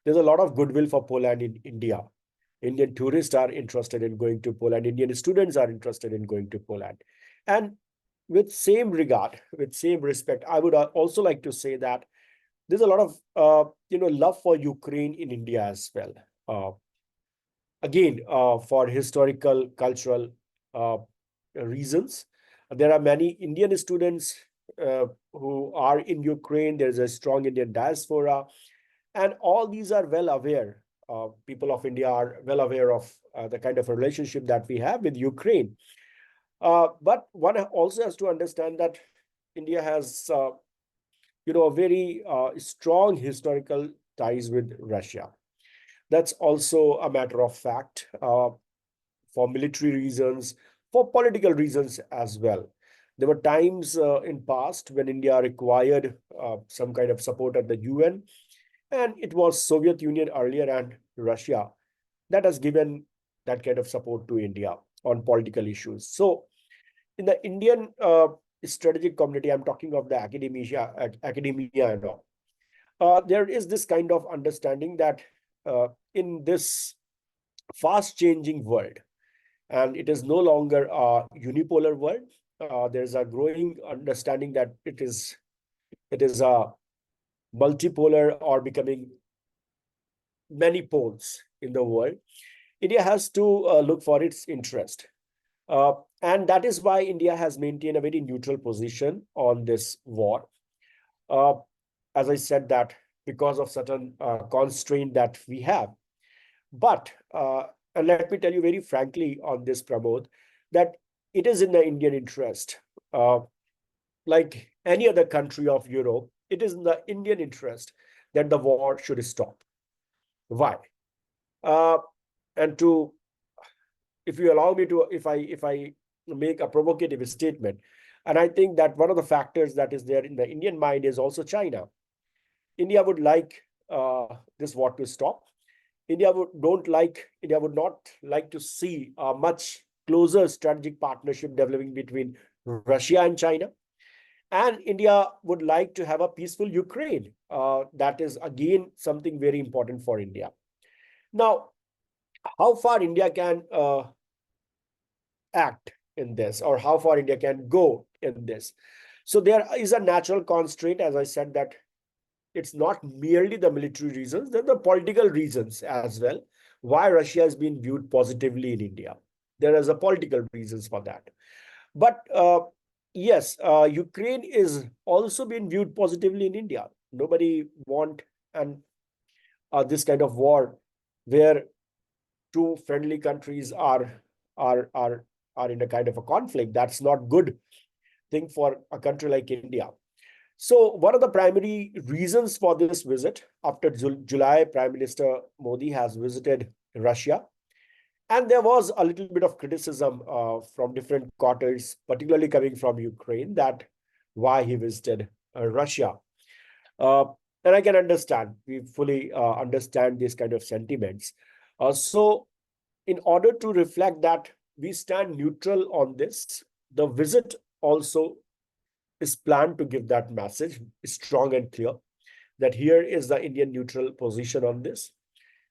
Speaker 6: There's a lot of goodwill for Poland in India. Indian tourists are interested in going to Poland. Indian students are interested in going to Poland. And with same regard, with same respect, I would also like to say that there's a lot of love for Ukraine in India as well. Again, for historical, cultural reasons, there are many Indian students who are in Ukraine. There's a strong Indian diaspora, and all these are well aware. People of India are well aware of the kind of relationship that we have with Ukraine. But one also has to understand that India has, a very strong historical ties with Russia. That's also a matter of fact for military reasons, for political reasons as well. There were times in past when India required some kind of support at the UN, and it was Soviet Union earlier and Russia that has given that kind of support to India on political issues. So in the Indian strategic community, I'm talking of the academia and all, there is this kind of understanding that in this fast changing world, and it is no longer a unipolar world, there's a growing understanding that it is a multipolar or becoming many poles in the world. India has to look for its interest. And that is why India has maintained a very neutral position on this war. As I said, that because of certain constraint that we have. But and let me tell you very frankly on this, Pramod, that it is in the Indian interest. Like any other country of Europe, it is in the Indian interest that the war should stop. Why? And if you allow me to, if I make a provocative statement, and I think that one of the factors that is there in the Indian mind is also China. India would like this war to stop. India would not like to see a much closer strategic partnership developing between Russia and China. And India would like to have a peaceful Ukraine. That is, again, something very important for India. Now, how far India can act in this, or how far India can go in this? So there is a natural constraint, as I said, that it's not merely the military reasons, there are the political reasons as well, why Russia has been viewed positively in India. There is a political reasons for that. But yes, Ukraine is also being viewed positively in India. Nobody want this kind of war where two friendly countries are in a kind of a conflict. That's not good thing for a country like India. So one of the primary reasons for this visit, after July, Prime Minister Modi has visited Russia. And there was a little bit of criticism from different quarters, particularly coming from Ukraine, that why he visited Russia. And I can understand, we fully understand these kind of sentiments. So in order to reflect that we stand neutral on this, the visit also is planned to give that message strong and clear that here is the Indian neutral position on this.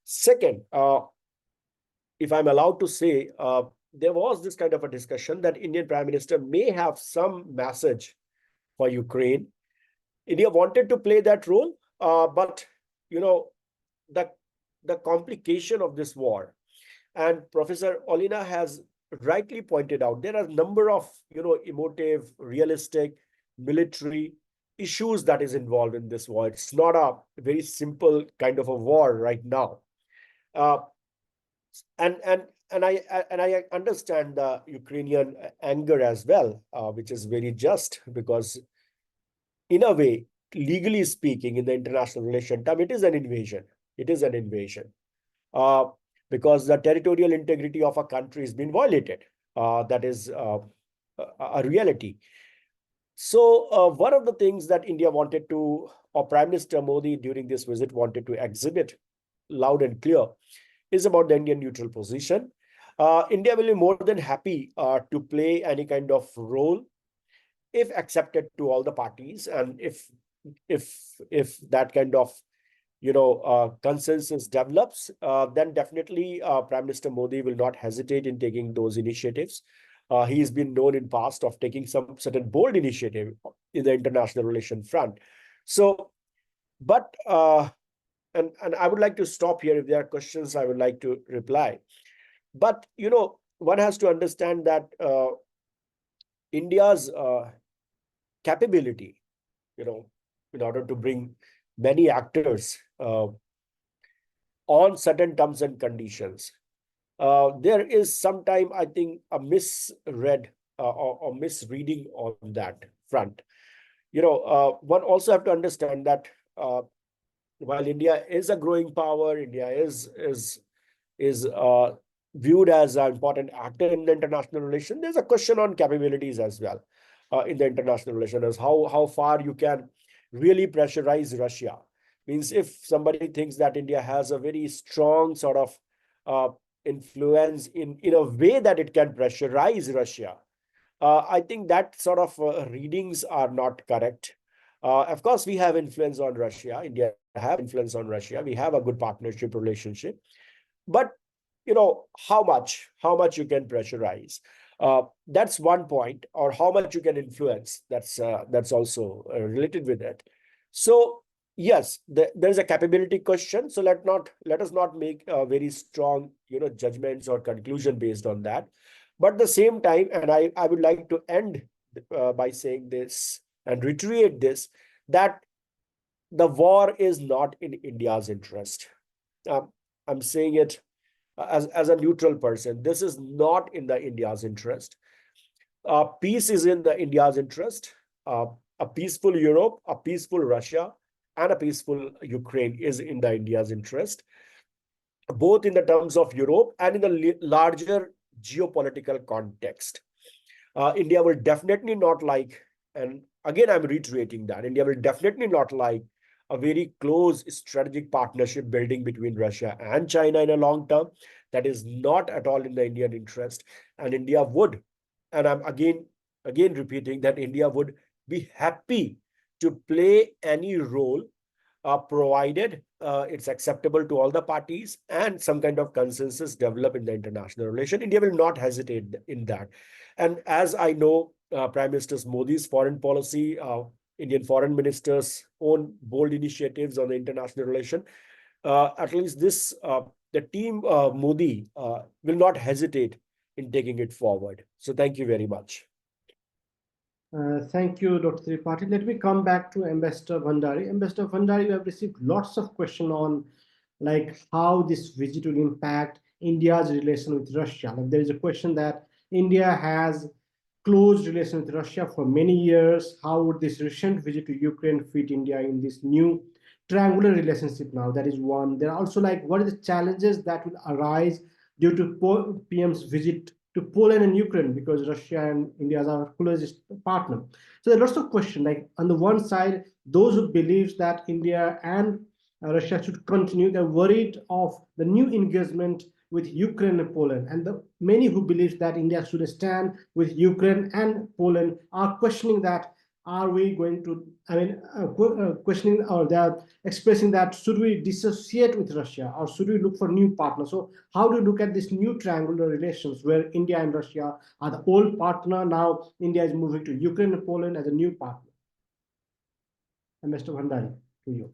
Speaker 6: Second, if I'm allowed to say, there was this kind of a discussion that Indian Prime Minister may have some message for Ukraine. India wanted to play that role, but the the complication of this war. And Professor Olena has rightly pointed out there are a number of emotive, realistic, military issues that is involved in this war. It's not a very simple kind of a war right now. Uh, and I understand the Ukrainian anger as well, which is very just, because in a way, legally speaking, in the international relation term, it is an invasion. It is an invasion. Uh, because the territorial integrity of a country has been violated. That is a reality. So one of the things that India wanted to, or Prime Minister Modi during this visit wanted to exhibit loud and clear, is about the Indian neutral position. India will be more than happy to play any kind of role if accepted to all the parties, and if that kind of consensus develops, then definitely Prime Minister Modi will not hesitate in taking those initiatives. He's been known in past of taking some certain bold initiative in the international relation front. So, but and I would like to stop here. If there are questions, I would like to reply. But one has to understand that India's capability, in order to bring many actors on certain terms and conditions. There is sometime, I think, a misread or misreading on that front. One also have to understand that while India is a growing power, India is viewed as an important actor in the international relation. There's a question on capabilities as well in the international relation, as how far you can really pressurize Russia. Means if somebody thinks that India has a very strong sort of influence in a way that it can pressurize Russia, I think that sort of readings are not correct. Of course, we have influence on Russia. India have influence on Russia. We have a good partnership relationship. But how much you can pressurize, that's one point, or how much you can influence, that's also related with it. So yes, there's a capability question. So let us not make very strong judgments or conclusion based on that. But at the same time, and I would like to end by saying this and reiterate this, that the war is not in India's interest. I'm saying it as a neutral person. This is not in the India's interest. Peace is in the India's interest. A peaceful Europe, a peaceful Russia, and a peaceful Ukraine is in the India's interest, both in the terms of Europe and in the larger geopolitical context. India will definitely not like, and again I'm reiterating that, India will definitely not like a very close strategic partnership building between Russia and China in a long term. That is not at all in the Indian interest. And India would, and I'm again repeating that India would be happy to play any role provided it's acceptable to all the parties and some kind of consensus develop in the international relation. India will not hesitate in that. And as I know, Prime Minister Modi's foreign policy, Indian foreign minister's own bold initiatives on the international relation, at least this, the team Modi will not hesitate in taking it forward. So thank you very much.
Speaker 1: Thank you, Dr. Tripathi. Let me come back to Ambassador Bhandari. Ambassador Bhandari, we have received lots of questions on like how this visit will impact India's relation with Russia. Like there is a question that India has close relation with Russia for many years. How would this recent visit to Ukraine fit India in this new triangular relationship now? That is one. There are also like what are the challenges that will arise due to PM's visit to Poland and Ukraine, because Russia and India are our closest partner. So there are lots of questions. Like on the one side, those who believe that India and Russia should continue, they're worried of the new engagement with Ukraine and Poland, and the many who believe that India should stand with Ukraine and Poland are questioning that. Are we going to, questioning, or they are expressing that should we dissociate with Russia or should we look for new partners? So how do you look at this new triangular relations where India and Russia are the old partner, now India is moving to Ukraine and Poland as a new partner? And Mr. Bhandari, to you.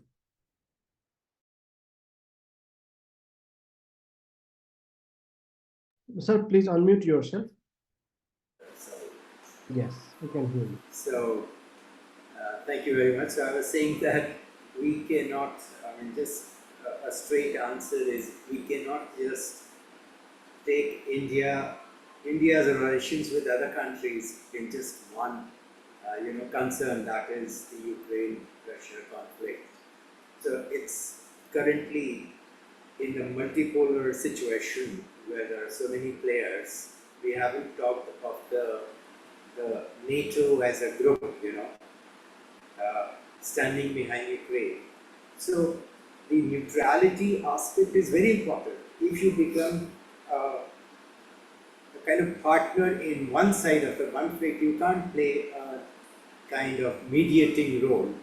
Speaker 1: Sir, please unmute yourself.
Speaker 3: Sorry.
Speaker 1: Yes, we can hear you.
Speaker 3: So, thank you very much. So I was saying that we cannot, I mean, just a straight answer is we cannot just take India's relations with other countries in just one, concern, that is the Ukraine-Russia conflict. So it's currently in a multipolar situation where there are so many players. We haven't talked of the NATO as a group, standing behind Ukraine. So the neutrality aspect is very important. If you become a kind of partner in one side of the conflict, you can't play a kind of mediating role.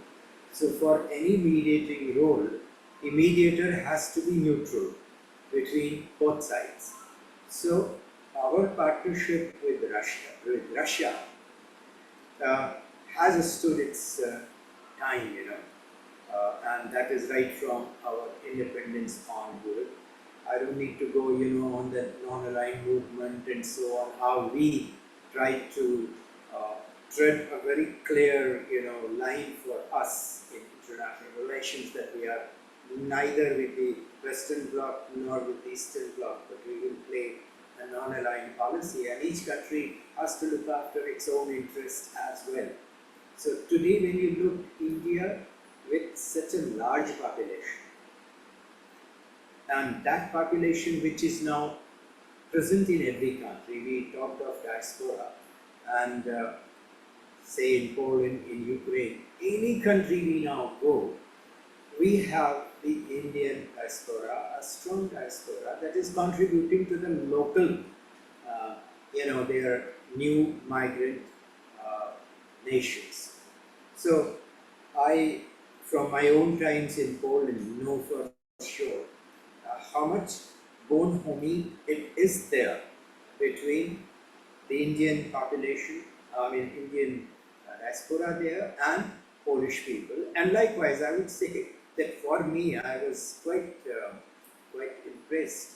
Speaker 3: So for any mediating role, the mediator has to be neutral between both sides. So our partnership with Russia has stood its time, and that is right from our independence onward. I don't need to go, on the non-aligned movement and so on, how we try to tread a very clear, line for us in international relations, that we are neither with the Western Bloc nor with the Eastern Bloc, but we will play a non-aligned policy, and each country has to look after its own interests as well. So today, when you look India with such a large population, and that population which is now present in every country, we talked of diaspora, and say in Poland, in Ukraine, any country we now go, we have the Indian diaspora, a strong diaspora that is contributing to the local, their new migrant nations. So I, from my own times in Poland, know for sure how much bonhomie it is there between the Indian population, Indian diaspora there, and Polish people. And likewise, I would say that for me, I was quite impressed.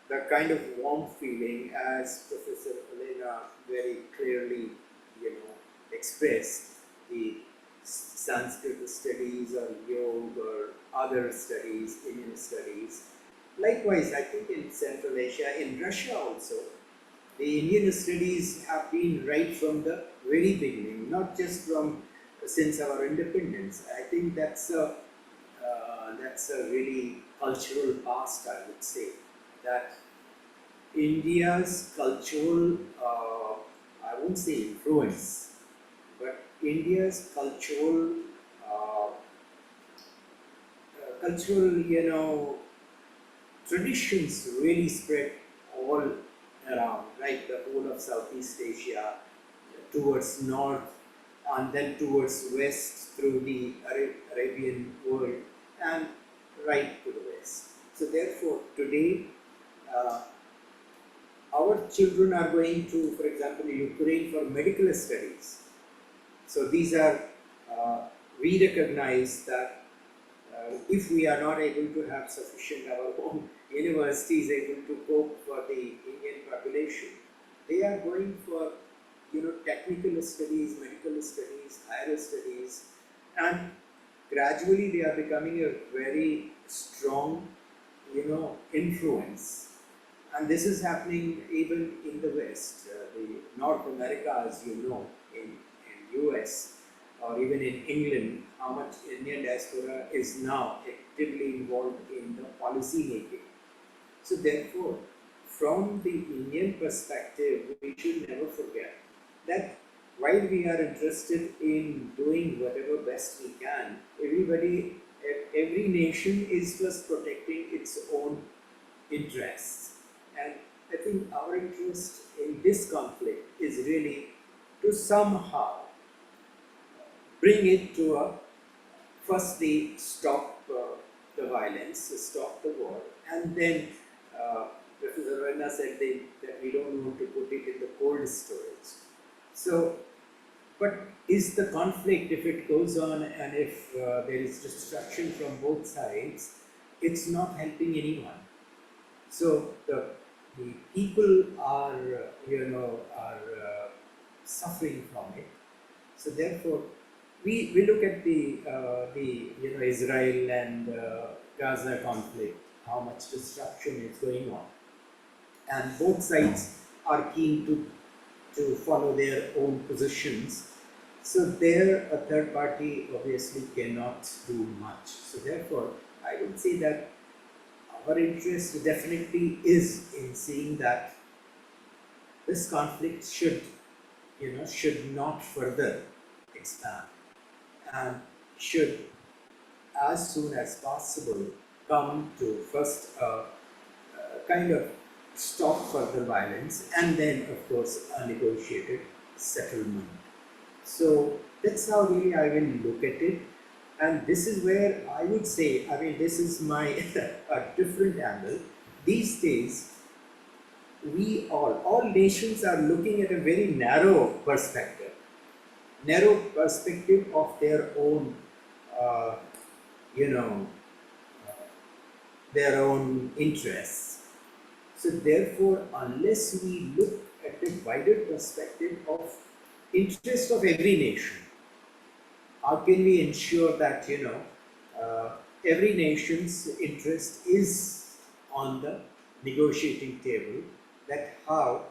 Speaker 3: The kind of warm feeling, as Professor Olena very clearly, expressed, the Sanskrit studies or yoga or other studies, Indian studies. Likewise, I think in Central Asia, in Russia also, the Indian studies have been right from the very beginning, not just from since our independence. I think that's a really cultural past, I would say, that India's cultural, I won't say influence, but India's cultural, traditions really spread all around, right? The whole of Southeast Asia, towards north, and then towards west through the Arabian world, and right to the west. So therefore, today, our children are going to, for example, Ukraine for medical studies. So these are, we recognize that if we are not able to have sufficient, our own universities able to cope for the Indian population, they are going for, technical studies, medical studies, higher studies, and gradually they are becoming a very strong, influence. And this is happening even in the West, the North America, as you know, in US, or even in England, how much Indian diaspora is now actively involved in the policy making. So therefore, from the Indian perspective, we should never forget that while we are interested in doing whatever best we can, every nation is first protecting its own interests. And I think our interest in this conflict is really to somehow bring it to a, firstly, stop the violence, stop the war, and then Professor Verna said that we don't want to put it in the cold storage. So, but is the conflict, if it goes on and if there is destruction from both sides, it's not helping anyone. So the the people are, suffering from it. So therefore, we look at the Israel and Gaza conflict, how much destruction is going on, and both sides are keen to follow their own positions. So there, a third party obviously cannot do much. So therefore, I would say that our interest definitely is in seeing that this conflict should not further expand, and should, as soon as possible, come to first kind of stop further violence, and then, of course, a negotiated settlement. So that's how really I will look at it. And this is where I would say, I mean, this is my a different angle. These days, all nations are looking at a very narrow perspective of their own, uh, you know, their own interests. So therefore, unless we look at the wider perspective of interest of every nation, how can we ensure that every nation's interest is on the negotiating table? That how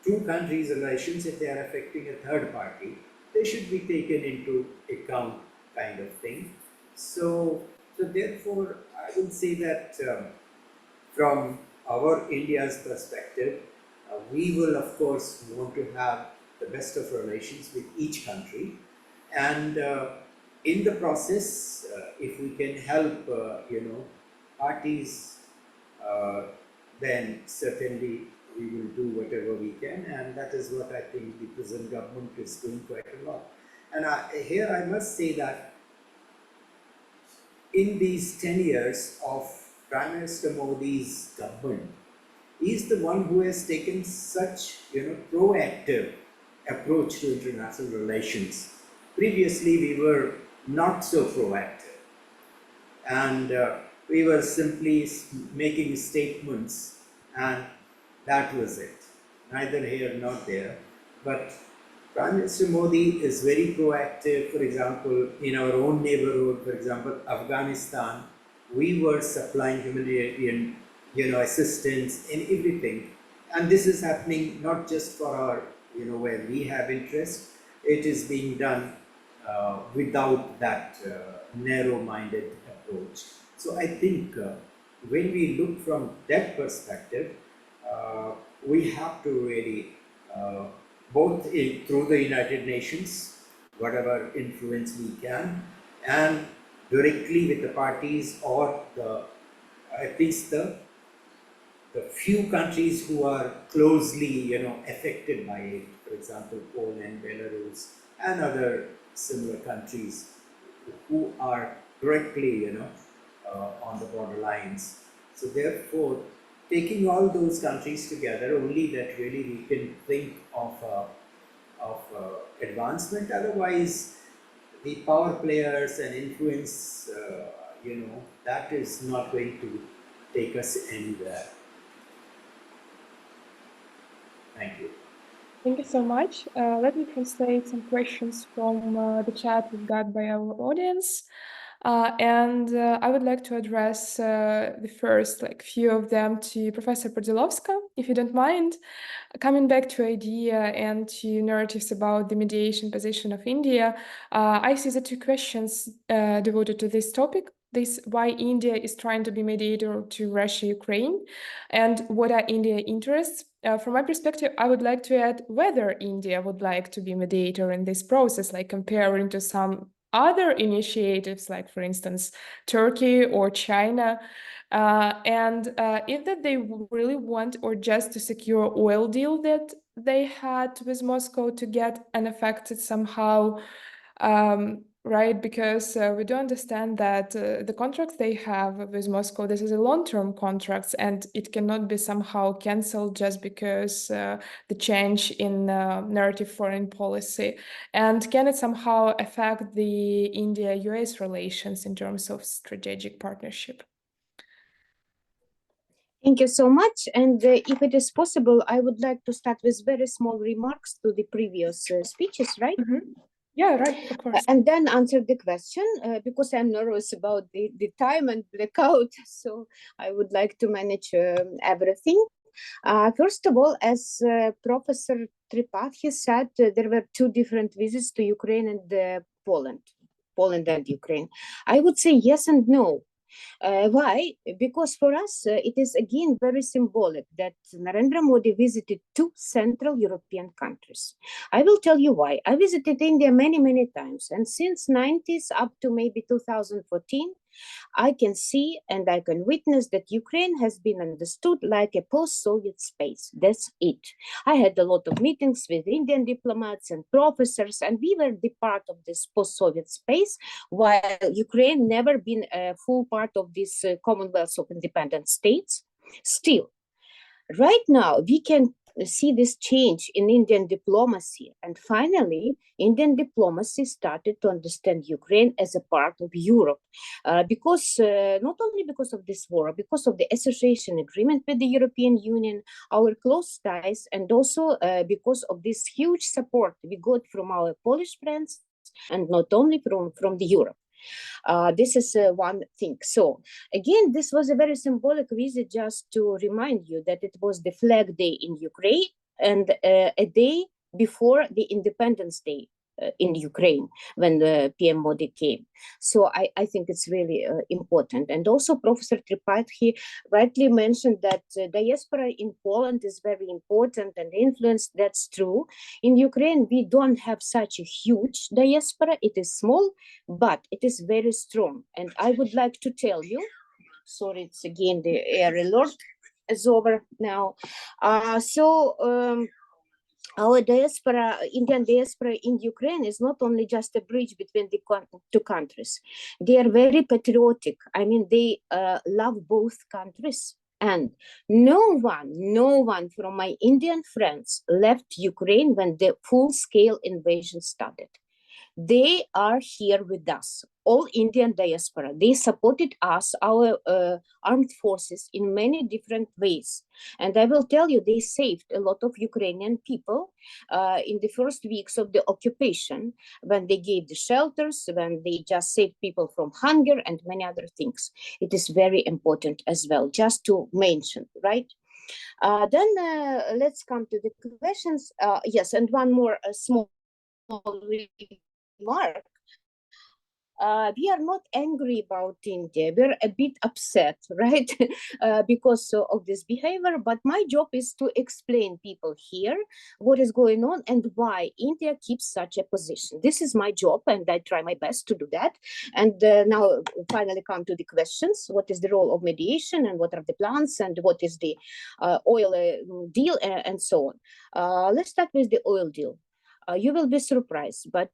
Speaker 3: two countries' relations, if they are affecting a third party, they should be taken into account, kind of thing. So therefore, I would say that from our India's perspective, we will of course want to have the best of relations with each country, and in the process, if we can help, parties, then certainly we will do whatever we can, and that is what I think the present government is doing quite a lot. And here I must say that in these 10 years of Prime Minister Modi's government, he is the one who has taken such proactive approach to international relations. Previously, we were not so proactive, and we were simply making statements, and that was it. Neither here nor there. But Prime Minister Modi is very proactive. For example, in our own neighborhood, for example, Afghanistan, we were supplying humanitarian, assistance in everything. And this is happening not just for our, where we have interest. It is being done without that narrow-minded approach. So I think when we look from that perspective, we have to really both through the United Nations, whatever influence we can, and directly with the parties, or at least the few countries who are closely affected by it, for example, Poland, Belarus, and other similar countries who are directly on the border lines. So therefore, taking all those countries together, only that really we can think of advancement. Otherwise, the power players and influence, that is not going to take us anywhere. Thank you.
Speaker 2: Thank you so much. Let me translate some questions from the chat we got by our audience. And I would like to address the first few of them to Professor Bordilovska, if you don't mind. Coming back to idea and to narratives about the mediation position of India, I see the two questions devoted to this topic. This, why India is trying to be mediator to Russia-Ukraine, and what are India's interests. From my perspective, I would like to add whether India would like to be mediator in this process, like comparing to some other initiatives, like for instance, Turkey or China, and if that they really want, or just to secure oil deal that they had with Moscow to get unaffected somehow, right? Because we do understand that the contracts they have with Moscow, this is a long-term contracts, and it cannot be somehow cancelled just because the change in narrative foreign policy. And can it somehow affect the India-US relations in terms of strategic partnership?
Speaker 4: Thank you so much. And if it is possible, I would like to start with very small remarks to the previous speeches, right?
Speaker 2: Yeah, right, of course.
Speaker 4: And then answer the question because I'm nervous about the time and blackout. So I would like to manage everything. First of all, as Professor Tripathi said, there were two different visits to Ukraine and Poland and Ukraine. I would say yes and no. Why? Because for us, it is again very symbolic that Narendra Modi visited two Central European countries. I will tell you why. I visited India many, many times, and since 90s up to maybe 2014, I can see and I can witness that Ukraine has been understood like a post-Soviet space. That's it. I had a lot of meetings with Indian diplomats and professors, and we were the part of this post-Soviet space, while Ukraine never been a full part of this Commonwealth of Independent States. Still, right now, we can see this change in Indian diplomacy. And finally, Indian diplomacy started to understand Ukraine as a part of Europe because not only because of this war, because of the association agreement with the European Union, our close ties, and also because of this huge support we got from our Polish friends and not only from the Europe. This is one thing. So again, this was a very symbolic visit just to remind you that it was the Flag Day in Ukraine and a day before the Independence Day in Ukraine when the PM Modi came. So I think it's really important. And also Professor Tripathi rightly mentioned that diaspora in Poland is very important and influenced. That's true. In Ukraine, we don't have such a huge diaspora. It is small, but it is very strong. And I would like to tell you, sorry, it's again the air alert is over now. Our diaspora, Indian diaspora in Ukraine is not only just a bridge between the two countries. They are very patriotic. I mean, they love both countries. And no one from my Indian friends left Ukraine when the full-scale invasion started. They are here with us, all Indian diaspora. They supported us, our armed forces, in many different ways. And I will tell you, they saved a lot of Ukrainian people in the first weeks of the occupation, when they gave the shelters, when they just saved people from hunger and many other things. It is very important as well, just to mention, right? Then let's come to the questions. Yes, and one more small remark. We are not angry about India. We're a bit upset, right? Because of this behavior. But my job is to explain people here what is going on and why India keeps such a position. This is my job, and I try my best to do that. And now finally come to the questions. What is the role of mediation, and what are the plans, and what is the oil deal, and so on. Let's start with the oil deal. You will be surprised, but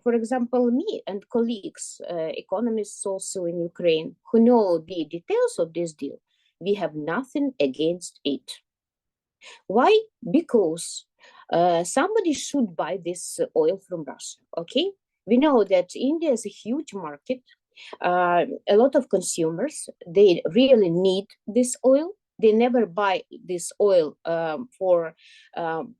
Speaker 4: for example, me and colleagues, economists also in Ukraine, who know the details of this deal, we have nothing against it. Why? Because somebody should buy this oil from Russia, okay? We know that India is a huge market. A lot of consumers, they really need this oil. They never buy this oil for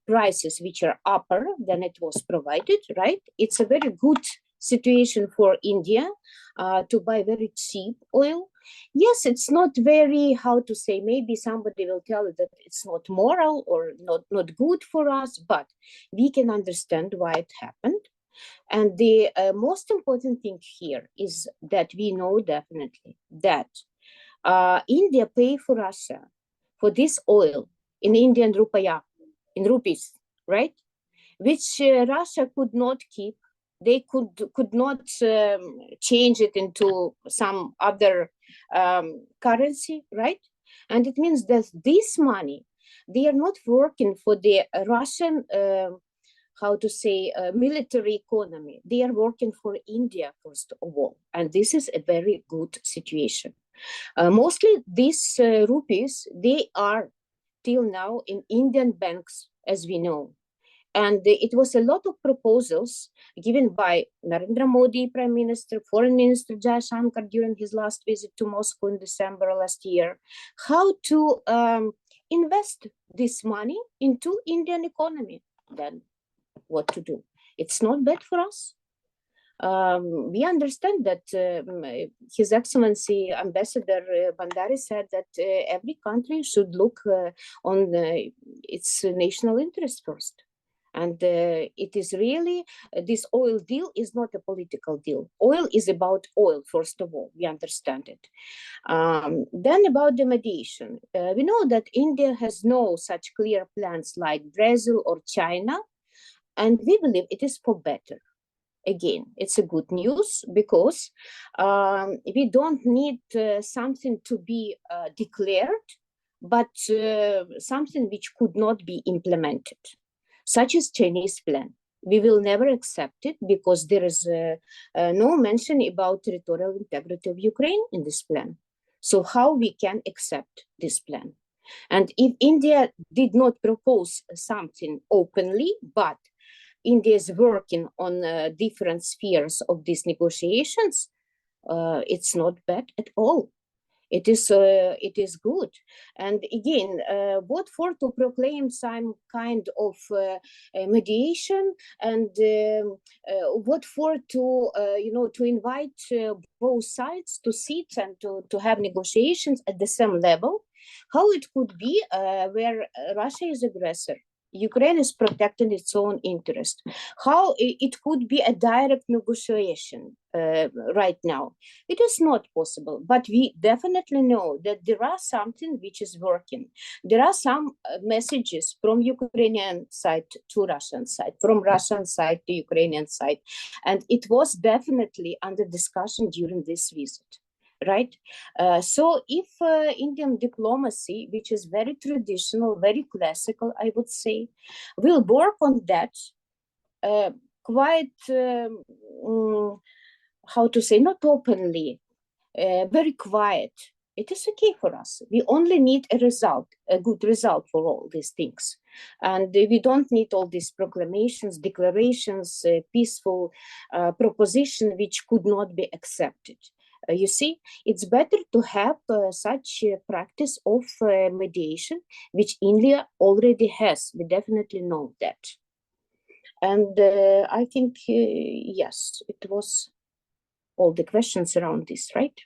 Speaker 4: prices which are upper than it was provided, right? It's a very good situation for India to buy very cheap oil. Yes, it's not very, how to say, maybe somebody will tell you that it's not moral or not good for us, but we can understand why it happened. And the most important thing here is that we know definitely that India pay for Russia for this oil in Indian rupiah, in rupees, right? Which Russia could not keep. They could not change it into some other currency, right? And it means that this money, they are not working for the Russian how to say, military economy. They are working for India, first of all. And this is a very good situation. Mostly these rupees, they are till now in Indian banks, as we know. And it was a lot of proposals given by Narendra Modi, Prime Minister, Foreign Minister Jaishankar during his last visit to Moscow in December last year, how to invest this money into Indian economy. Then what to do? It's not bad for us. We understand that His Excellency Ambassador Bhandari said that every country should look on its national interest first. And it is really, this oil deal is not a political deal. Oil is about oil, first of all, we understand it. Then about the mediation. We know that India has no such clear plans like Brazil or China, and we believe it is for better. Again, it's a good news because we don't need something to be declared, but something which could not be implemented, such as Chinese plan. We will never accept it because there is no mention about territorial integrity of Ukraine in this plan. So how we can accept this plan? And if India did not propose something openly, but India is working on different spheres of these negotiations, it's not bad at all. It is good. And again, what for to proclaim some kind of mediation, and what for to to invite both sides to sit and to have negotiations at the same level? How it could be where Russia is aggressor? Ukraine is protecting its own interest. How it could be a direct negotiation right now? It is not possible, but we definitely know that there are something which is working. There are some messages from Ukrainian side to Russian side, from Russian side to Ukrainian side, and it was definitely under discussion during this visit. Right? So if Indian diplomacy, which is very traditional, very classical, I would say, will work on that quite, how to say, not openly, very quiet, it is okay for us. We only need a result, a good result for all these things. And we don't need all these proclamations, declarations, peaceful proposition which could not be accepted. You see, it's better to have such practice of mediation, which India already has. We definitely know that. And I think, yes, it was all the questions around this, right?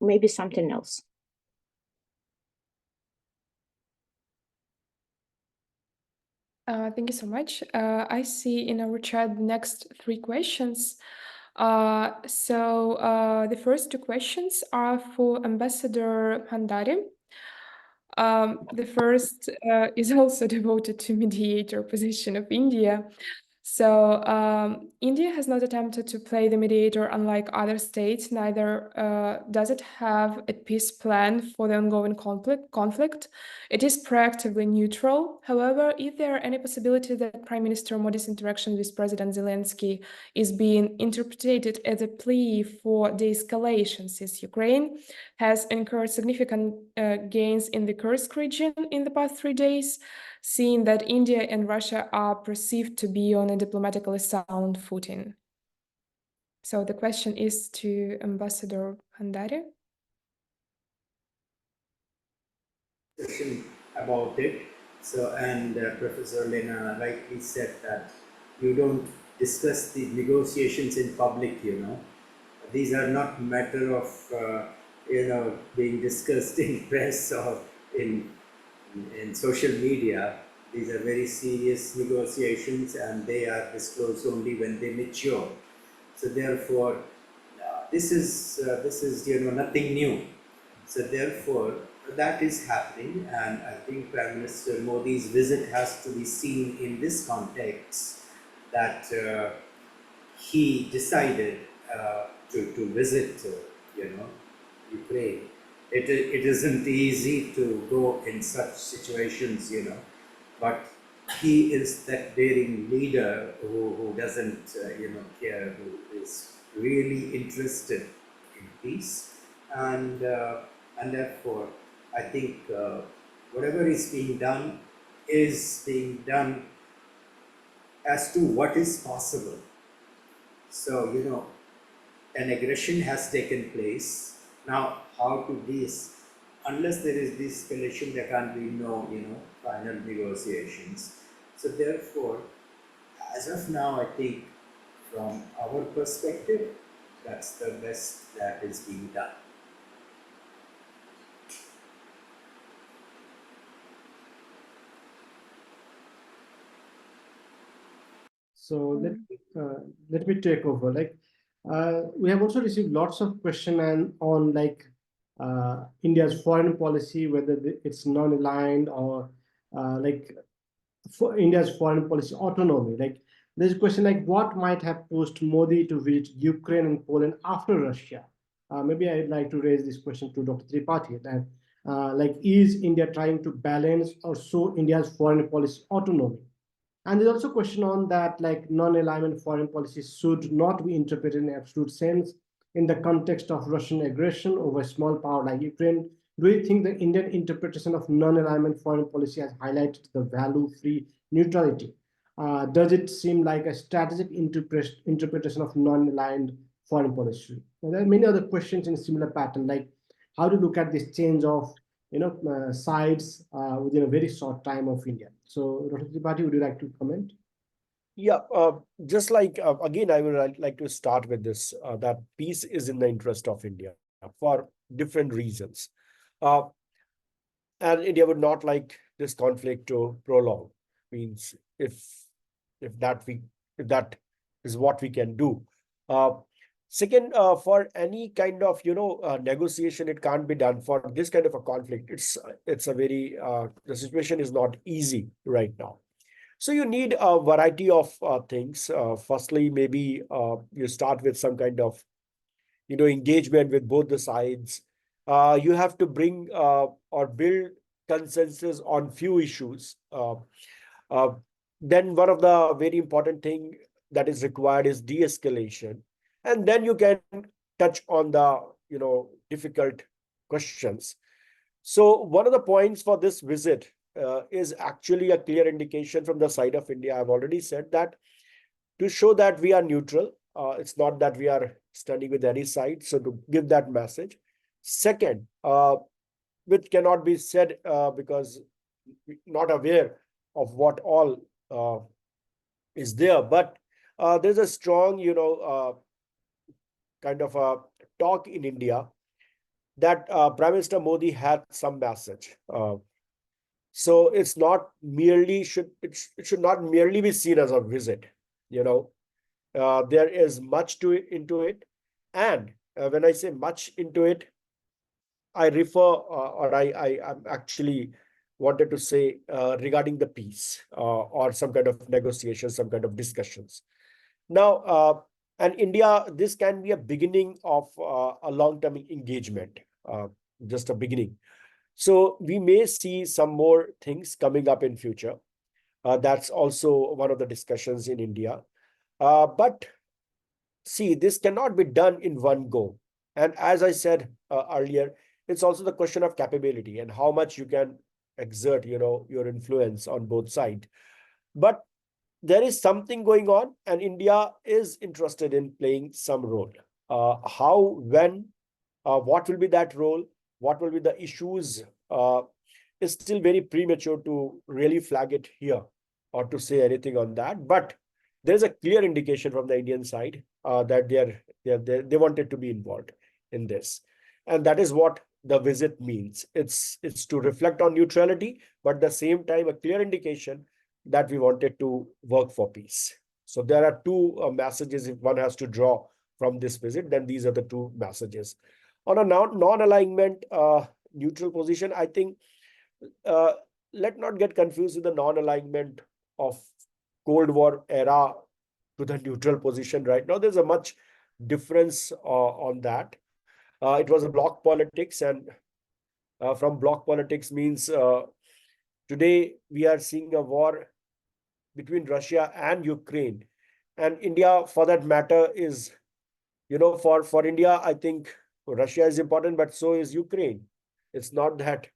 Speaker 4: Maybe something else.
Speaker 2: Thank you so much. I see in our chat the next 3 questions. The first 2 questions are for Ambassador Bhandari. The first is also devoted to mediator position of India. So India has not attempted to play the mediator unlike other states, neither does it have a peace plan for the ongoing conflict. It is proactively neutral. However, if there are any possibility that Prime Minister Modi's interaction with President Zelensky is being interpreted as a plea for de-escalation, since Ukraine has incurred significant gains in the Kursk region in the past 3 days, seeing that India and Russia are perceived to be on a diplomatically sound footing. So the question is to Ambassador Bhandari.
Speaker 3: Question about it. So, and Professor Olena rightly said that you don't discuss the negotiations in public, you know. These are not matter of, being discussed in press or in social media. These are very serious negotiations and they are disclosed only when they mature. So therefore, this is nothing new. So therefore, that is happening, and I think Prime Minister Modi's visit has to be seen in this context, that he decided to visit, Ukraine. It isn't easy to go in such situations, but he is that daring leader who doesn't, care, who is really interested in peace, and therefore, I think whatever is being done as to what is possible. So, an aggression has taken place. Now, how to this? Unless there is de-escalation, there can't be no, final negotiations. So therefore, as of now, I think from our perspective, that's the best that is being done.
Speaker 1: So let me take over. Like we have also received lots of questions on like India's foreign policy, whether it's non-aligned or like for India's foreign policy autonomy. Like there's a question like what might have pushed Modi to visit Ukraine and Poland after Russia? Maybe I'd like to raise this question to Dr. Tripathi. That like is India trying to balance or show India's foreign policy autonomy? And there's also a question on that, like non-alignment foreign policy should not be interpreted in absolute sense in the context of Russian aggression over a small power like Ukraine. Do you think the Indian interpretation of non-alignment foreign policy has highlighted the value-free neutrality? Does it seem like a strategic interpretation of non-aligned foreign policy? There are many other questions in a similar pattern, like how to look at this change of sides within a very short time of India. So, Dr. Tripathi, would you like to comment?
Speaker 6: Yeah, just like again, I would like to start with this that peace is in the interest of India for different reasons. Uh, and India would not like this conflict to prolong. Means if that is what we can do. Uh, Second, for any kind of negotiation, it can't be done for this kind of a conflict. It's a very the situation is not easy right now. So you need a variety of things. Firstly, maybe you start with some kind of engagement with both the sides. You have to bring or build consensus on few issues. Uh, then one of the very important thing that is required is de-escalation, and then you can touch on the difficult questions. So one of the points for this visit is actually a clear indication from the side of India. I've already said that to show that we are neutral. It's not that we are standing with any side. So to give that message. Second, which cannot be said because we're not aware of what all is there, but there's a strong, kind of a talk in India that Prime Minister Modi had some message. So it's not merely it should not merely be seen as a visit. There is much into it, and when I say much into it, I refer or I'm actually wanted to say regarding the peace or some kind of negotiations, some kind of discussions. Now, and India, this can be a beginning of a long-term engagement, just a beginning. So we may see some more things coming up in future. That's also one of the discussions in India. But see, this cannot be done in one go. And as I said earlier, it's also the question of capability and how much you can exert, your influence on both sides. But there is something going on, and India is interested in playing some role. How, when, what will be that role? What will be the issues? Is still very premature to really flag it here or to say anything on that. But there is a clear indication from the Indian side that they wanted to be involved in this, and that is what the visit means. It's to reflect on neutrality, but at the same time a clear indication that we wanted to work for peace. So there are two messages. If one has to draw from this visit, then these are the two messages. On a non-alignment neutral position, I think let not get confused with the non-alignment of Cold War era to the neutral position right now. There's a much difference on that. It was a bloc politics, and from bloc politics means today we are seeing a war between Russia and Ukraine, and India, for that matter, is for India, I think Russia is important, but so is Ukraine. It's not that,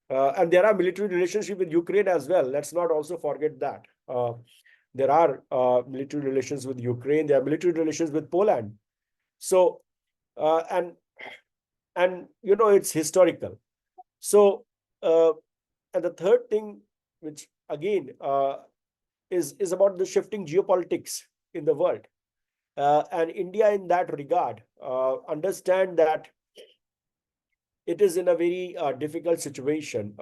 Speaker 6: and there are military relationship with Ukraine as well. Let's not also forget that. There are military relations with Ukraine. There are military relations with Poland. So, and it's historical. So, and the third thing, which again is about the shifting geopolitics in the world. And India in that regard understand that it is in a very difficult situation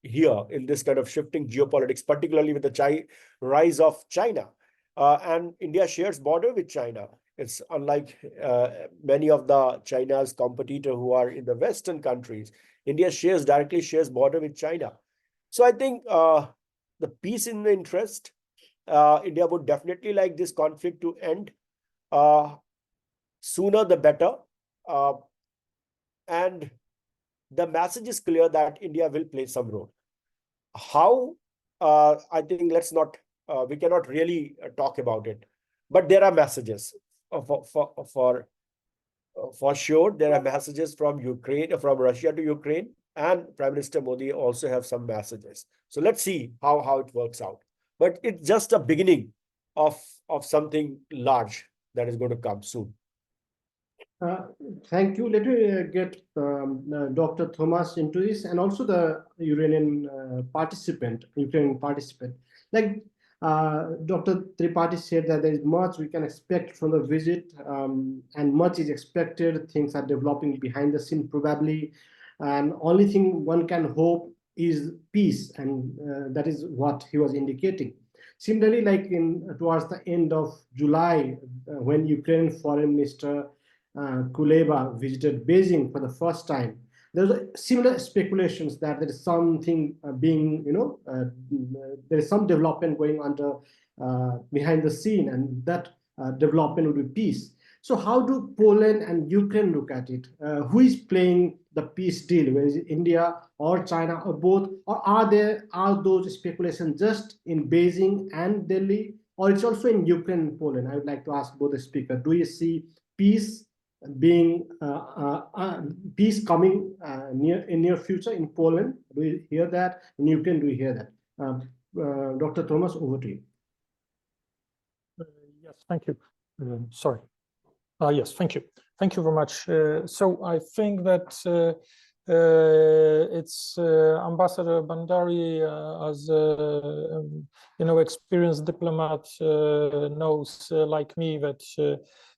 Speaker 6: here in this kind of shifting geopolitics, particularly with the rise of China. And India shares border with China. It's unlike many of the China's competitors who are in the Western countries. India directly shares border with China. So I think the peace in the interest, India would definitely like this conflict to end. Sooner the better. And the message is clear that India will play some role. How? I think we cannot really talk about it. But there are messages for sure. There are messages from Ukraine, from Russia to Ukraine, and Prime Minister Modi also have some messages. So let's see how it works out. But it's just a beginning of something large that is going to come soon.
Speaker 1: Thank you. Let me get Dr. Thomas into this, and also the Ukrainian participant. Like Dr. Tripathi said, that there is much we can expect from the visit, and much is expected. Things are developing behind the scene probably, and only thing one can hope is peace, and that is what he was indicating. Similarly, like towards the end of July, when Ukrainian Foreign Minister Kuleba visited Beijing for the first time, there was similar speculations that there is something there is some development going under behind the scene, and that development would be peace. So how do Poland and Ukraine look at it? Who is playing the peace deal? Whether is it India or China or both? Or are those speculations just in Beijing and Delhi, or it's also in Ukraine and Poland? I would like to ask both the speakers, do you see peace peace coming in near future in Poland? Do you hear that? In Ukraine, do you hear that? Dr. Thomas, over to you.
Speaker 5: Yes, thank you. Sorry. Yes, thank you. Thank you very much. So I think that it's Ambassador Bhandari, as experienced diplomat, knows like me that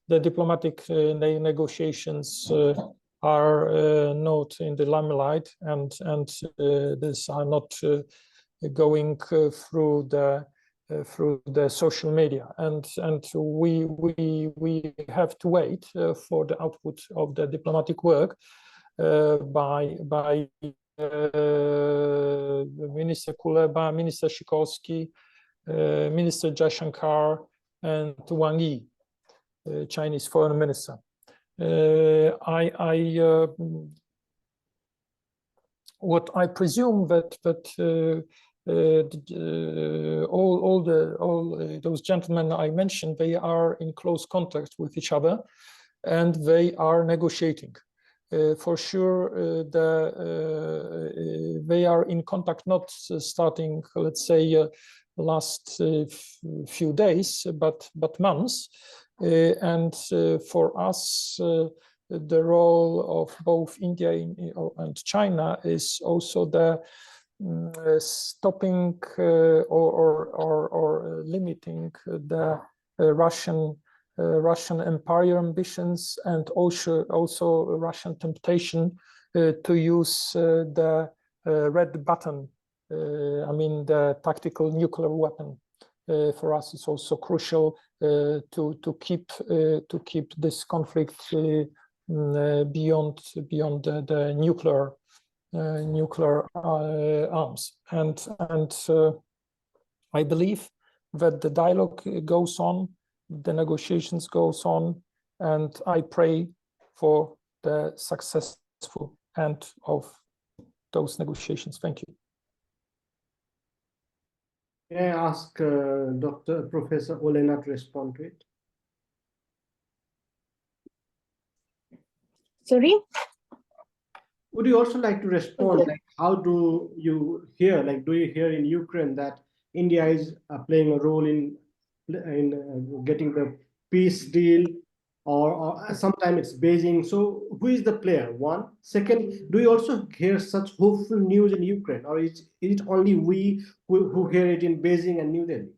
Speaker 5: the diplomatic negotiations are not in the limelight, and these are not going through the social media, and we have to wait for the output of the diplomatic work by Minister Kuleba, Minister Sikorski, Minister Jaishankar, and Wang Yi, Chinese foreign minister. What I presume that all those gentlemen I mentioned, they are in close contact with each other, and they are negotiating. For sure, they are in contact, not starting, let's say, last few days, but months. And for us, the role of both India and China is also the stopping or limiting the Russian empire ambitions, and also Russian temptation to use the red button. I mean, the tactical nuclear weapon. For us, it's also crucial to keep this conflict beyond the nuclear arms. And I believe that the dialogue goes on, the negotiations goes on, and I pray for the successful end of those negotiations. Thank you.
Speaker 1: May I ask Professor Olena to respond to it?
Speaker 4: Sorry?
Speaker 1: Would you also like to respond? Like, how do you hear? Like, do you hear in Ukraine that India is playing a role in in getting the peace deal, or sometimes it's Beijing. So who is the player? One. Second, do you also hear such hopeful news in Ukraine, or is it only we who hear it in Beijing and New Delhi?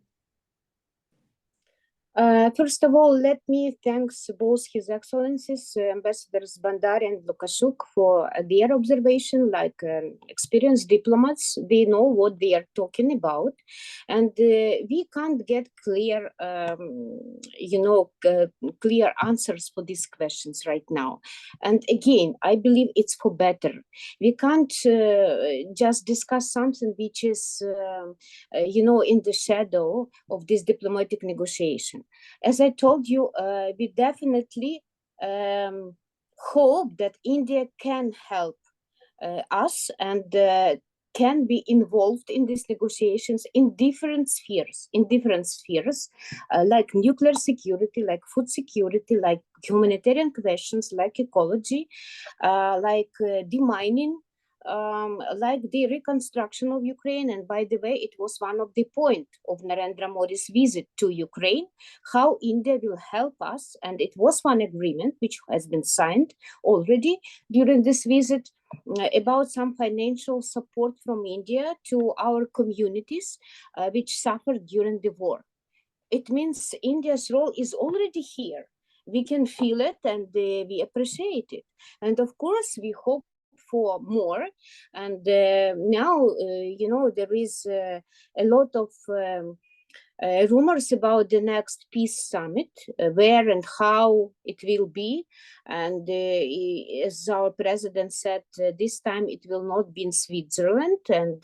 Speaker 4: First of all, let me thank both His Excellencies, Ambassadors Bhandari and Lukashuk, for their observation. Like experienced diplomats, they know what they are talking about, and we can't get clear, clear answers for these questions right now. And again, I believe it's for better. We can't just discuss something which is, in the shadow of this diplomatic negotiation. As I told you, we definitely hope that India can help us and can be involved in these negotiations in different spheres, like nuclear security, like food security, like humanitarian questions, like ecology, like demining, like the reconstruction of Ukraine. And by the way, it was one of the points of Narendra Modi's visit to Ukraine, how India will help us. And it was one agreement which has been signed already during this visit about some financial support from India to our communities which suffered during the war. It means India's role is already here. We can feel it and we appreciate it. And of course, we hope for more. And now, there is a lot of rumors about the next peace summit, where and how it will be. And as our president said, this time it will not be in Switzerland. And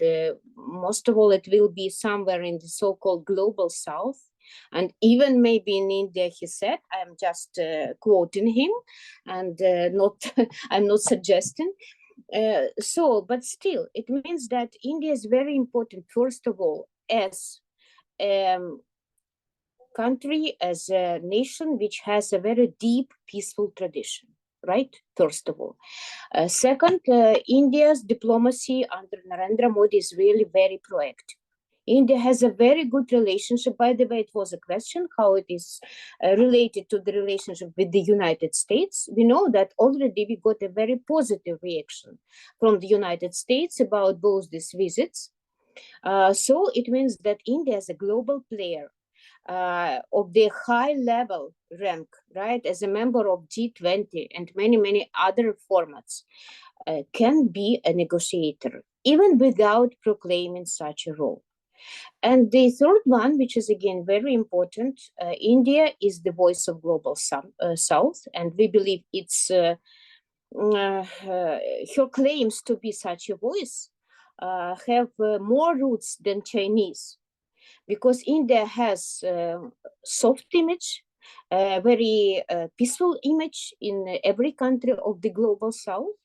Speaker 4: most of all, it will be somewhere in the so-called global south. And even maybe in India, he said. I'm just quoting him, and I'm not suggesting. But still, it means that India is very important, first of all, as a country, as a nation which has a very deep, peaceful tradition, right? First of all. Second, India's diplomacy under Narendra Modi is really very proactive. India has a very good relationship. By the way, it was a question how it is related to the relationship with the United States. We know that already we got a very positive reaction from the United States about both these visits. So it means that India is a global player of the high level rank, right, as a member of G20 and many, many other formats, can be a negotiator, even without proclaiming such a role. And the third one, which is again very important, India is the voice of global South, and we believe it's her claims to be such a voice have more roots than Chinese, because India has soft image, very peaceful image in every country of the global South.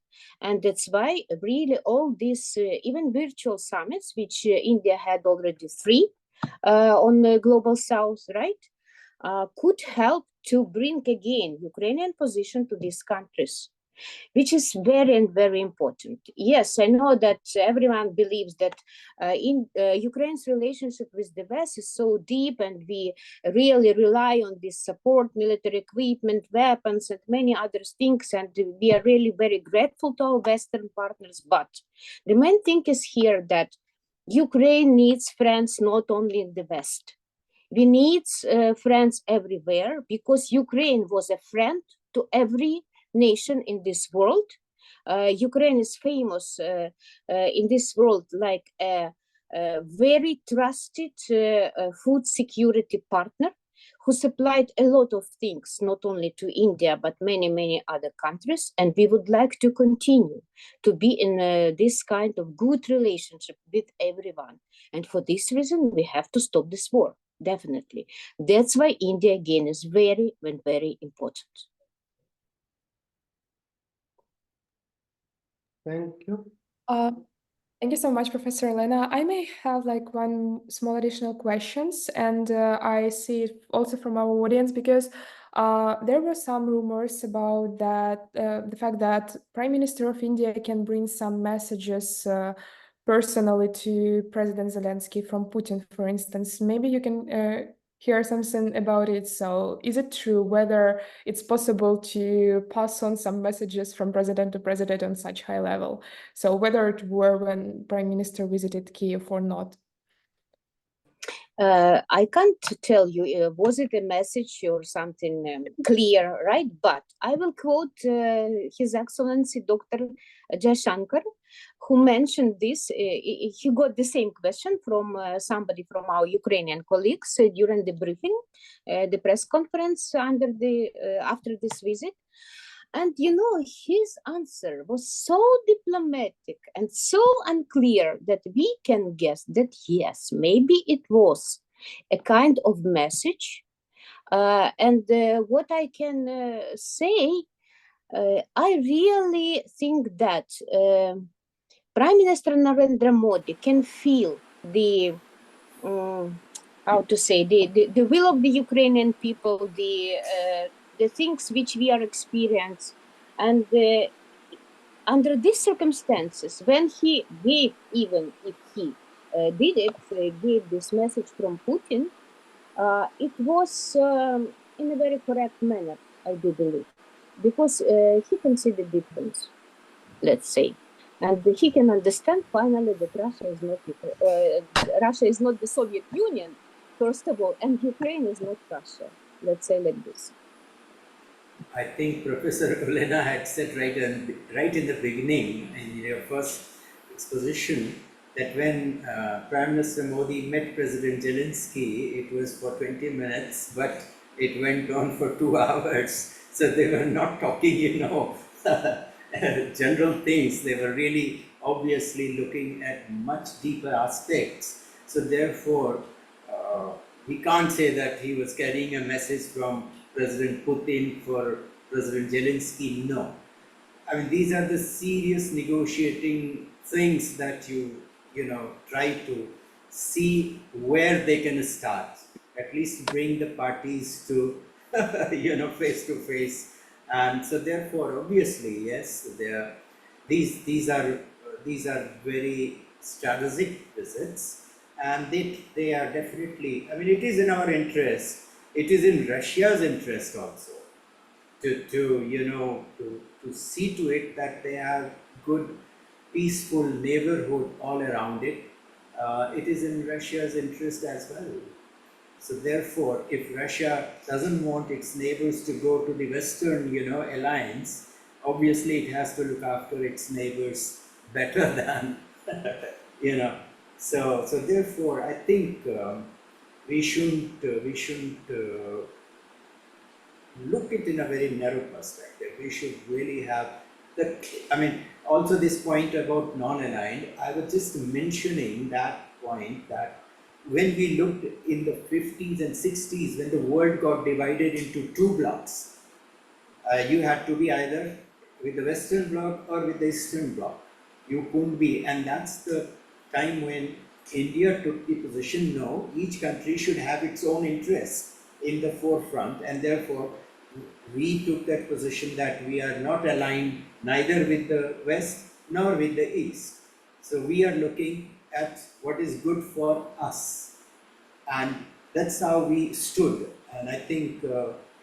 Speaker 4: And that's why really all these, even virtual summits, which India had already 3 on the global South, right, could help to bring again Ukrainian position to these countries, which is very and very important. Yes, I know that everyone believes that Ukraine's relationship with the West is so deep, and we really rely on this support, military equipment, weapons, and many other things, and we are really very grateful to our Western partners. But the main thing is here that Ukraine needs friends not only in the West. We need friends everywhere, because Ukraine was a friend to every nation in this world. Ukraine is famous in this world like a very trusted food security partner who supplied a lot of things, not only to India, but many, many other countries. And we would like to continue to be in this kind of good relationship with everyone. And for this reason, we have to stop this war, definitely. That's why India, again, is very, very important.
Speaker 1: Thank you.
Speaker 2: Thank you so much, Professor Olena. I may have like one small additional questions, and I see it also from our audience, because there were some rumors about that the fact that Prime Minister of India can bring some messages personally to President Zelensky from Putin, for instance. Maybe you can hear something about it. So is it true whether it's possible to pass on some messages from president to president on such high level? So whether it were when Prime Minister visited Kyiv or not?
Speaker 4: I can't tell you, was it a message or something clear, right? But I will quote His Excellency Dr. Jaishankar, who mentioned this. He got the same question from somebody from our Ukrainian colleagues during the briefing, the press conference after this visit. And his answer was so diplomatic and so unclear that we can guess that yes, maybe it was a kind of message. And what I can say, I really think that Prime Minister Narendra Modi can feel the how to say the will of the Ukrainian people, the things which we are experiencing, and under these circumstances, when he gave, even if he gave this message from Putin, it was in a very correct manner, I do believe, because he can see the difference, let's say. And he can understand finally that Russia is not the Soviet Union, first of all, and Ukraine is not Russia. Let's say like this.
Speaker 3: I think Professor Olena had said right in the beginning, in your first exposition, that when Prime Minister Modi met President Zelensky, it was for 20 minutes, but it went on for 2 hours. So they were not talking, general things. They were really obviously looking at much deeper aspects. So therefore, we can't say that he was carrying a message from President Putin for President Zelensky. No. I mean, these are the serious negotiating things that you try to see where they can start. At least bring the parties to, face to face. And so therefore, obviously, yes, these are very strategic visits, and they are definitely, I mean, it is in our interest, it is in Russia's interest also to see to it that they have good, peaceful neighborhood all around it. It is in Russia's interest as well. So therefore, if Russia doesn't want its neighbors to go to the Western, alliance, obviously it has to look after its neighbors better than, So therefore, I think we shouldn't look it in a very narrow perspective. We should really have also this point about non-aligned, I was just mentioning that point, that when we looked in the 50s and 60s, when the world got divided into 2 blocks, you had to be either with the Western bloc or with the Eastern bloc. You couldn't be, and that's the time when India took the position, no, each country should have its own interests in the forefront, and therefore we took that position that we are not aligned neither with the West nor with the East. So we are looking at what is good for us, and that's how we stood. And I think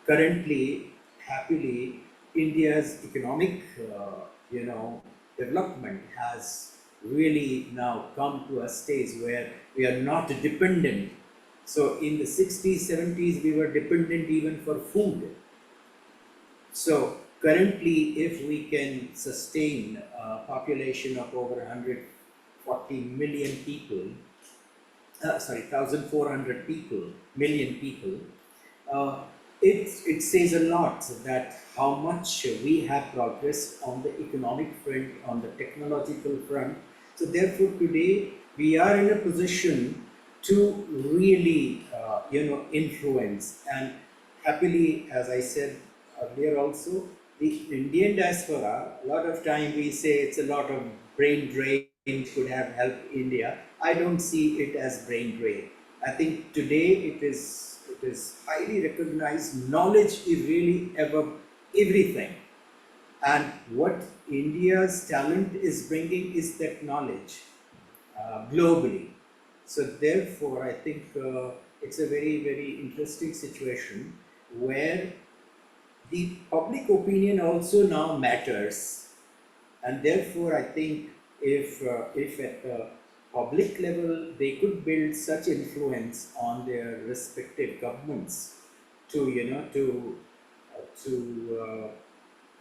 Speaker 3: currently, happily, India's economic development has really now come to a stage where we are not dependent. So in the 60s, 70s, we were dependent even for food. So currently, if we can sustain a population of over 140 million people, 1,400 million people, it says a lot that how much we have progressed on the economic front, on the technological front. So therefore, today we are in a position to really, influence. And happily, as I said earlier also, the Indian diaspora, a lot of time we say it's a lot of brain drain could have helped India. I don't see it as brain drain. I think today it is highly recognized. Knowledge is really everything. And what India's talent is bringing is that knowledge globally. So therefore, I think it's a very, very interesting situation where the public opinion also now matters, and therefore I think if at the public level they could build such influence on their respective governments to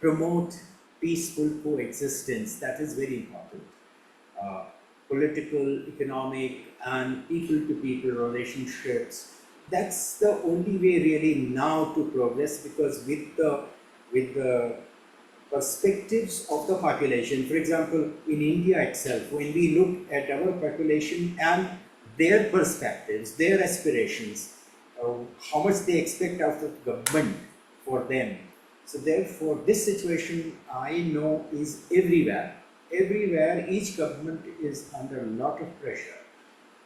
Speaker 3: promote peaceful coexistence, that is very important. uh, Political, economic, and people-to-people relationships. That's the only way really now to progress, because with the perspectives of the population. For example, in India itself, when we look at our population and their perspectives, their aspirations, how much they expect out of government for them. So therefore, this situation I know is everywhere. Everywhere, each government is under a lot of pressure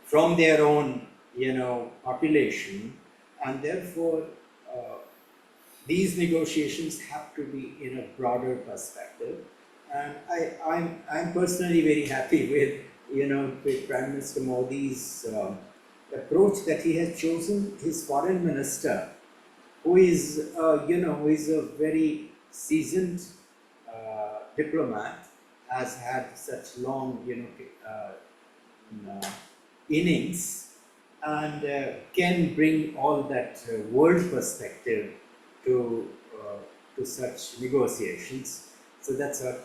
Speaker 3: from their own, population, and therefore, these negotiations have to be in a broader perspective. And I'm personally very happy with Prime Minister Modi's approach that he has chosen. His foreign minister, who is a very seasoned diplomat, has had such long innings, and can bring all that world perspective to such negotiations. So that's what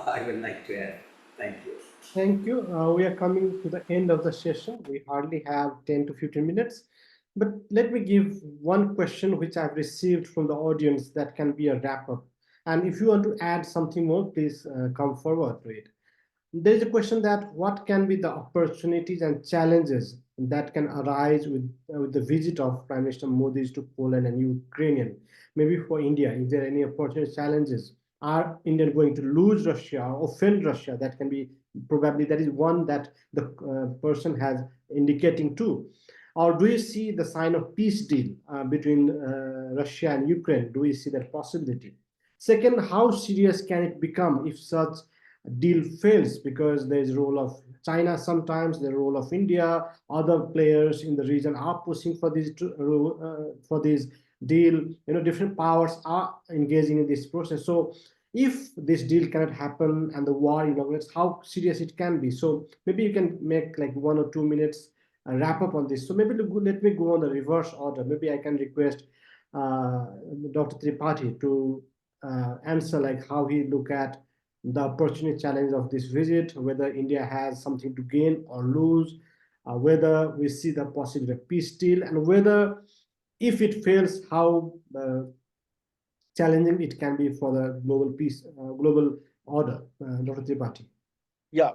Speaker 3: I would like to add. Thank you.
Speaker 1: Thank you. We are coming to the end of the session. We hardly have 10 to 15 minutes. But let me give one question which I've received from the audience that can be a wrap up. And if you want to add something more, please come forward to it. There is a question that what can be the opportunities and challenges that can arise with the visit of Prime Minister Modi to Poland and Ukraine? Maybe for India, is there any opportunity challenges? Are India going to lose Russia or offend Russia? That can be probably that is one that the person has indicating too. Or do you see the sign of peace deal between Russia and Ukraine? Do you see that possibility? Second, how serious can it become if such deal fails, because there is role of China, sometimes the role of India, other players in the region are pushing for this deal. Different powers are engaging in this process. So if this deal cannot happen and the war inaugurates, how serious it can be. So maybe you can make like 1 or 2 minutes wrap up on this. So maybe let me go on the reverse order. Maybe I can request Dr. Tripathi to answer like how he look at the opportunity challenge of this visit, whether India has something to gain or lose, whether we see the possibility of peace deal, and whether if it fails, how challenging it can be for the global peace, global order. Dr. Tripathi.
Speaker 6: Yeah,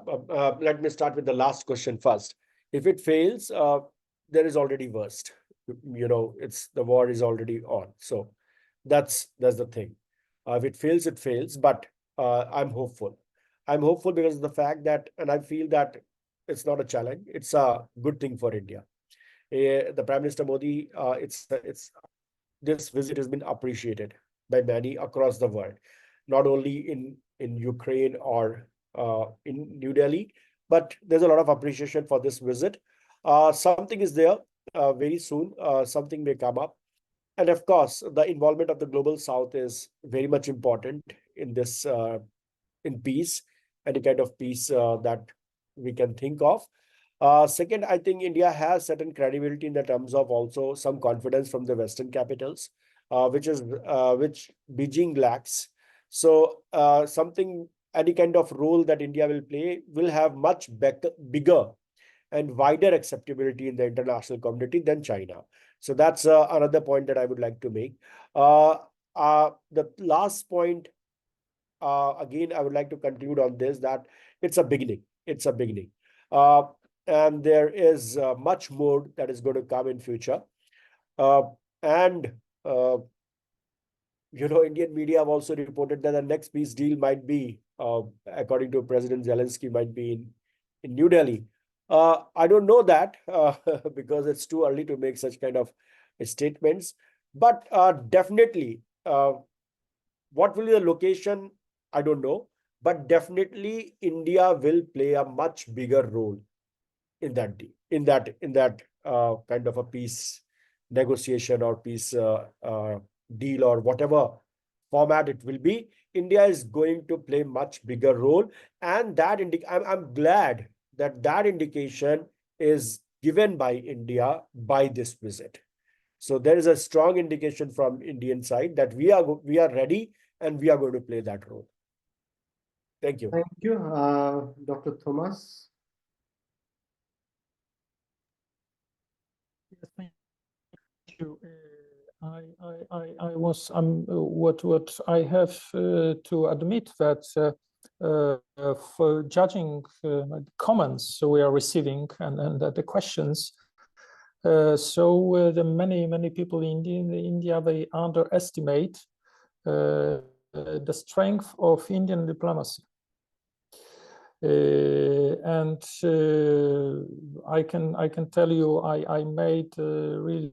Speaker 6: let me start with the last question first. If it fails, there is already worst. It's the war is already on. So that's the thing. If it fails, it fails. But I'm hopeful. I'm hopeful because of the fact that, and I feel that it's not a challenge. It's a good thing for India. The Prime Minister Modi, it's this visit has been appreciated by many across the world, not only in Ukraine or in New Delhi, but there's a lot of appreciation for this visit. Something is there very soon. Something may come up. And of course, the involvement of the global South is very much important in this, in peace, any kind of peace that we can think of. Second, I think India has certain credibility in the terms of also some confidence from the Western capitals, which Beijing lacks. So any kind of role that India will play will have much bigger and wider acceptability in the international community than China. So that's another point that I would like to make. The last point, again, I would like to conclude on this, that it's a beginning. It's a beginning. And there is much more that is going to come in future. And Indian media have also reported that the next peace deal might be, according to President Zelensky, might be in New Delhi. I don't know that because it's too early to make such kind of statements. But definitely, what will be the location? I don't know. But definitely, India will play a much bigger role in that kind of a peace negotiation or peace deal or whatever format it will be, India is going to play much bigger role. And that I'm glad that that indication is given by India by this visit. So there is a strong indication from Indian side that we are ready and we are going to play that role. Thank you.
Speaker 1: Thank you, Dr. Thomas.
Speaker 5: Yes, thank you. I was what I have to admit that for judging comments we are receiving and the questions, so the many people in India, they underestimate the strength of Indian diplomacy. And I can tell you, I made really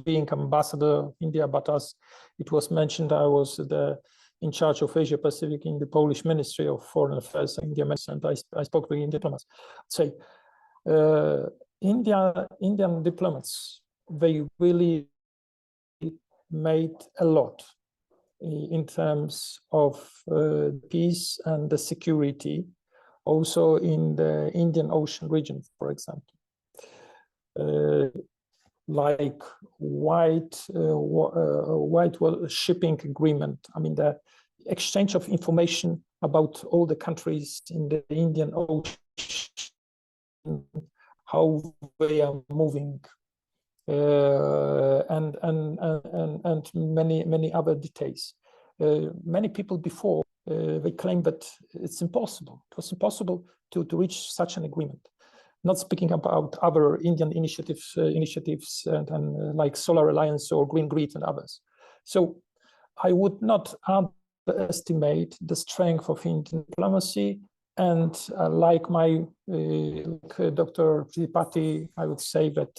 Speaker 5: being ambassador of India, but as it was mentioned, I was in charge of Asia Pacific in the Polish Ministry of Foreign Affairs, India, and I spoke to Indian diplomats. Say, Indian diplomats, they really made a lot in terms of peace and the security, also in the Indian Ocean region, for example. Like white shipping agreement. I mean, the exchange of information about all the countries in the Indian Ocean, how they are moving, and many other details. Many people before they claimed that it's impossible. It was impossible to reach such an agreement. Not speaking about other Indian initiatives and like Solar Alliance or Green Grid and others. So I would not underestimate the strength of Indian diplomacy. And like Dr. Tripathi, I would say that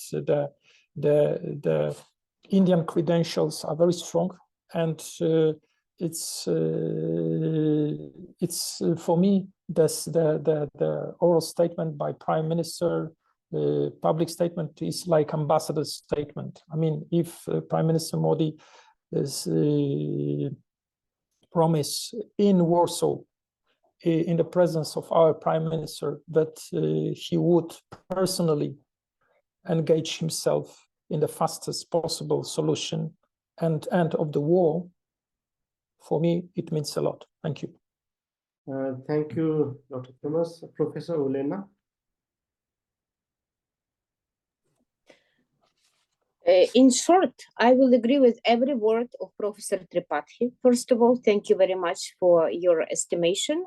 Speaker 5: the Indian credentials are very strong, and it's for me the oral statement by Prime Minister, the public statement is like ambassador's statement. I mean, if Prime Minister Modi is promise in Warsaw, in the presence of our Prime Minister, that he would personally engage himself in the fastest possible solution and end of the war, for me, it means a lot. Thank you.
Speaker 1: Thank you, Dr. Thomas. Professor Olena.
Speaker 4: In short, I will agree with every word of Professor Tripathi. First of all, thank you very much for your estimation.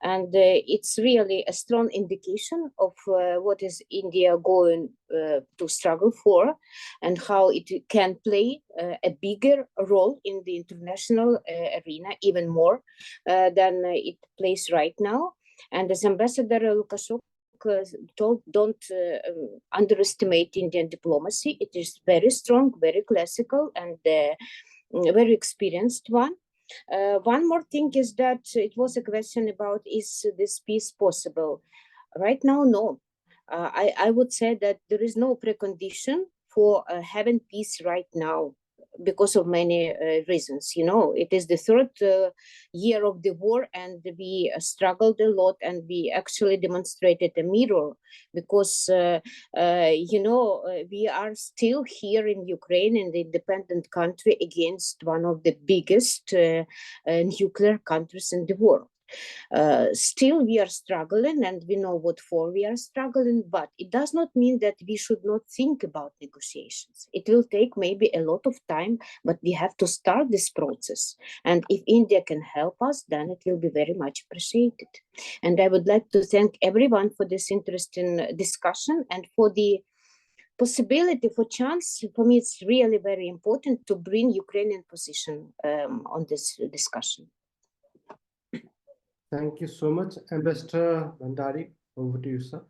Speaker 4: And it's really a strong indication of what is India going to struggle for and how it can play a bigger role in the international arena, even more than it plays right now. And as Ambassador Lukashuk told, don't underestimate Indian diplomacy. It is very strong, very classical, and very experienced one. One more thing is that it was a question about, is this peace possible? Right now, no. I would say that there is no precondition for having peace right now, because of many reasons. You know, it is the third year of the war, and we struggled a lot, and we actually demonstrated a mirror, because we are still here in Ukraine, in the independent country, against one of the biggest nuclear countries in the world. Still we are struggling, and we know what for we are struggling, but it does not mean that we should not think about negotiations. It will take maybe a lot of time, but we have to start this process. And if India can help us, then it will be very much appreciated. And I would like to thank everyone for this interesting discussion and for the possibility, for chance. For me, it's really very important to bring Ukrainian position on this discussion.
Speaker 1: Thank you so much. Ambassador Bhandari, over to you, sir.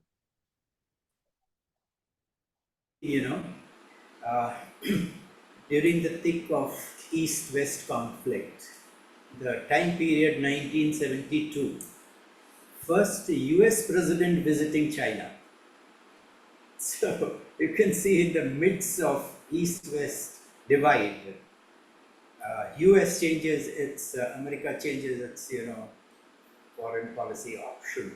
Speaker 3: During the thick of East-West conflict, the time period 1972, first US president visiting China. So you can see in the midst of East-West divide, US changes its, America changes its, foreign policy option,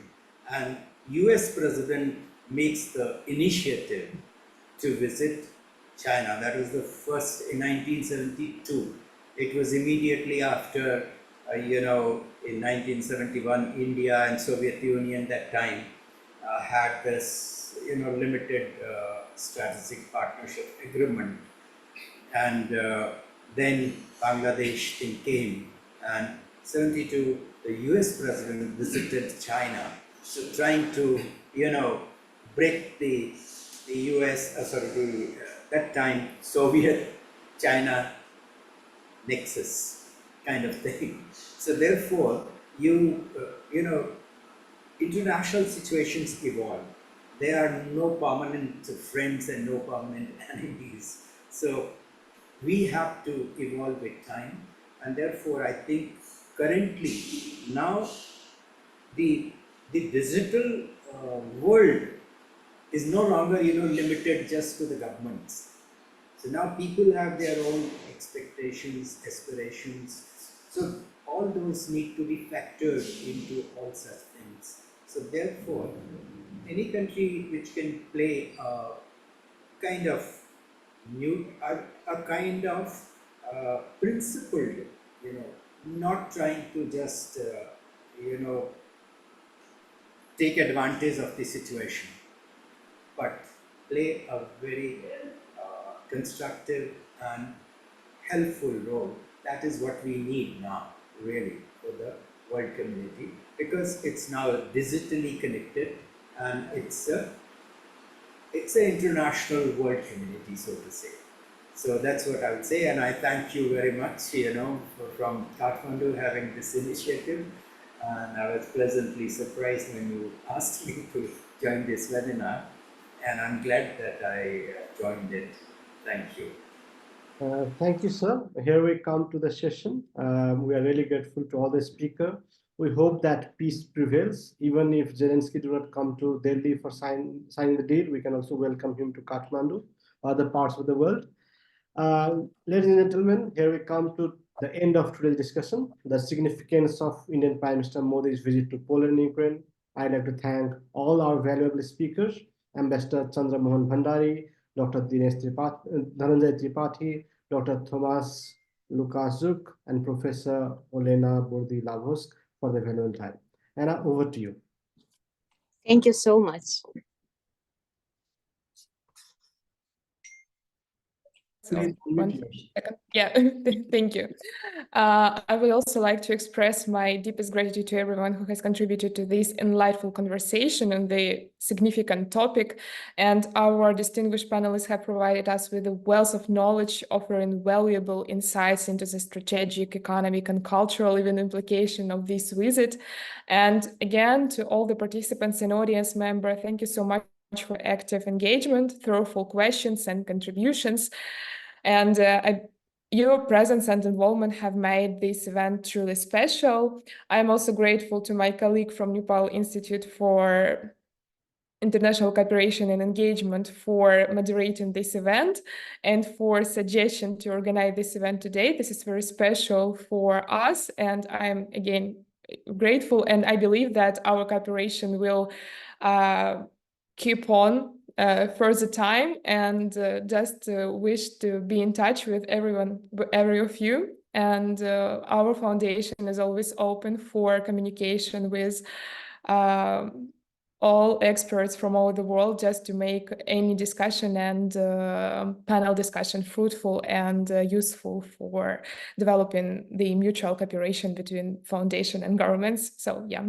Speaker 3: and US president makes the initiative to visit China. That was the first in 1972. It was immediately after, in 1971, India and Soviet Union that time had this, limited strategic partnership agreement. And then Bangladesh thing came, and 72, the US president visited China, so trying to, break the US, that time Soviet China nexus kind of thing. So therefore, international situations evolve. There are no permanent friends and no permanent enemies. So we have to evolve with time, and therefore I think currently now the digital world is no longer limited just to the governments. So now people have their own expectations, aspirations. So all those need to be factored into all such things. So therefore, any country which can play a kind of principled, not trying to just, take advantage of the situation, but play a very constructive and helpful role. That is what we need now, really, for the world community, because it's now digitally connected, and it's an international world community, so to say. So that's what I would say, and I thank you very much, from Kathmandu having this initiative, and I was pleasantly surprised when you asked me to join this webinar, and I'm glad that I joined it. Thank you.
Speaker 1: Thank you, sir. Here we come to the session. We are really grateful to all the speakers. We hope that peace prevails. Even if Zelensky do not come to Delhi for signing the deal, we can also welcome him to Kathmandu, other parts of the world. Ladies and gentlemen, here we come to the end of today's discussion, the significance of Indian Prime Minister Modi's visit to Poland and Ukraine. I'd like to thank all our valuable speakers, Ambassador Chandra Mohan Bhandari, Dr. Dhananjay Tripathi, Dr. Thomas Lukaszuk, and Professor Olena BORDILOVSKA for the valuable time. And over to you.
Speaker 4: Thank you so much.
Speaker 2: So, 1 second. Yeah, thank you. I would also like to express my deepest gratitude to everyone who has contributed to this enlightful conversation on the significant topic. And our distinguished panelists have provided us with a wealth of knowledge, offering valuable insights into the strategic, economic, and cultural even implication of this visit. And again, to all the participants and audience members, thank you so much for active engagement, thoughtful questions, and contributions. And your presence and involvement have made this event truly special. I'm also grateful to my colleague from Nepal Institute for International Cooperation and Engagement for moderating this event and for suggestion to organize this event today. This is very special for us, and I'm again grateful, and I believe that our cooperation will keep on further time, and just wish to be in touch with every of you. And our foundation is always open for communication with all experts from all over the world, just to make any discussion and panel discussion fruitful and useful for developing the mutual cooperation between foundation and governments. So yeah.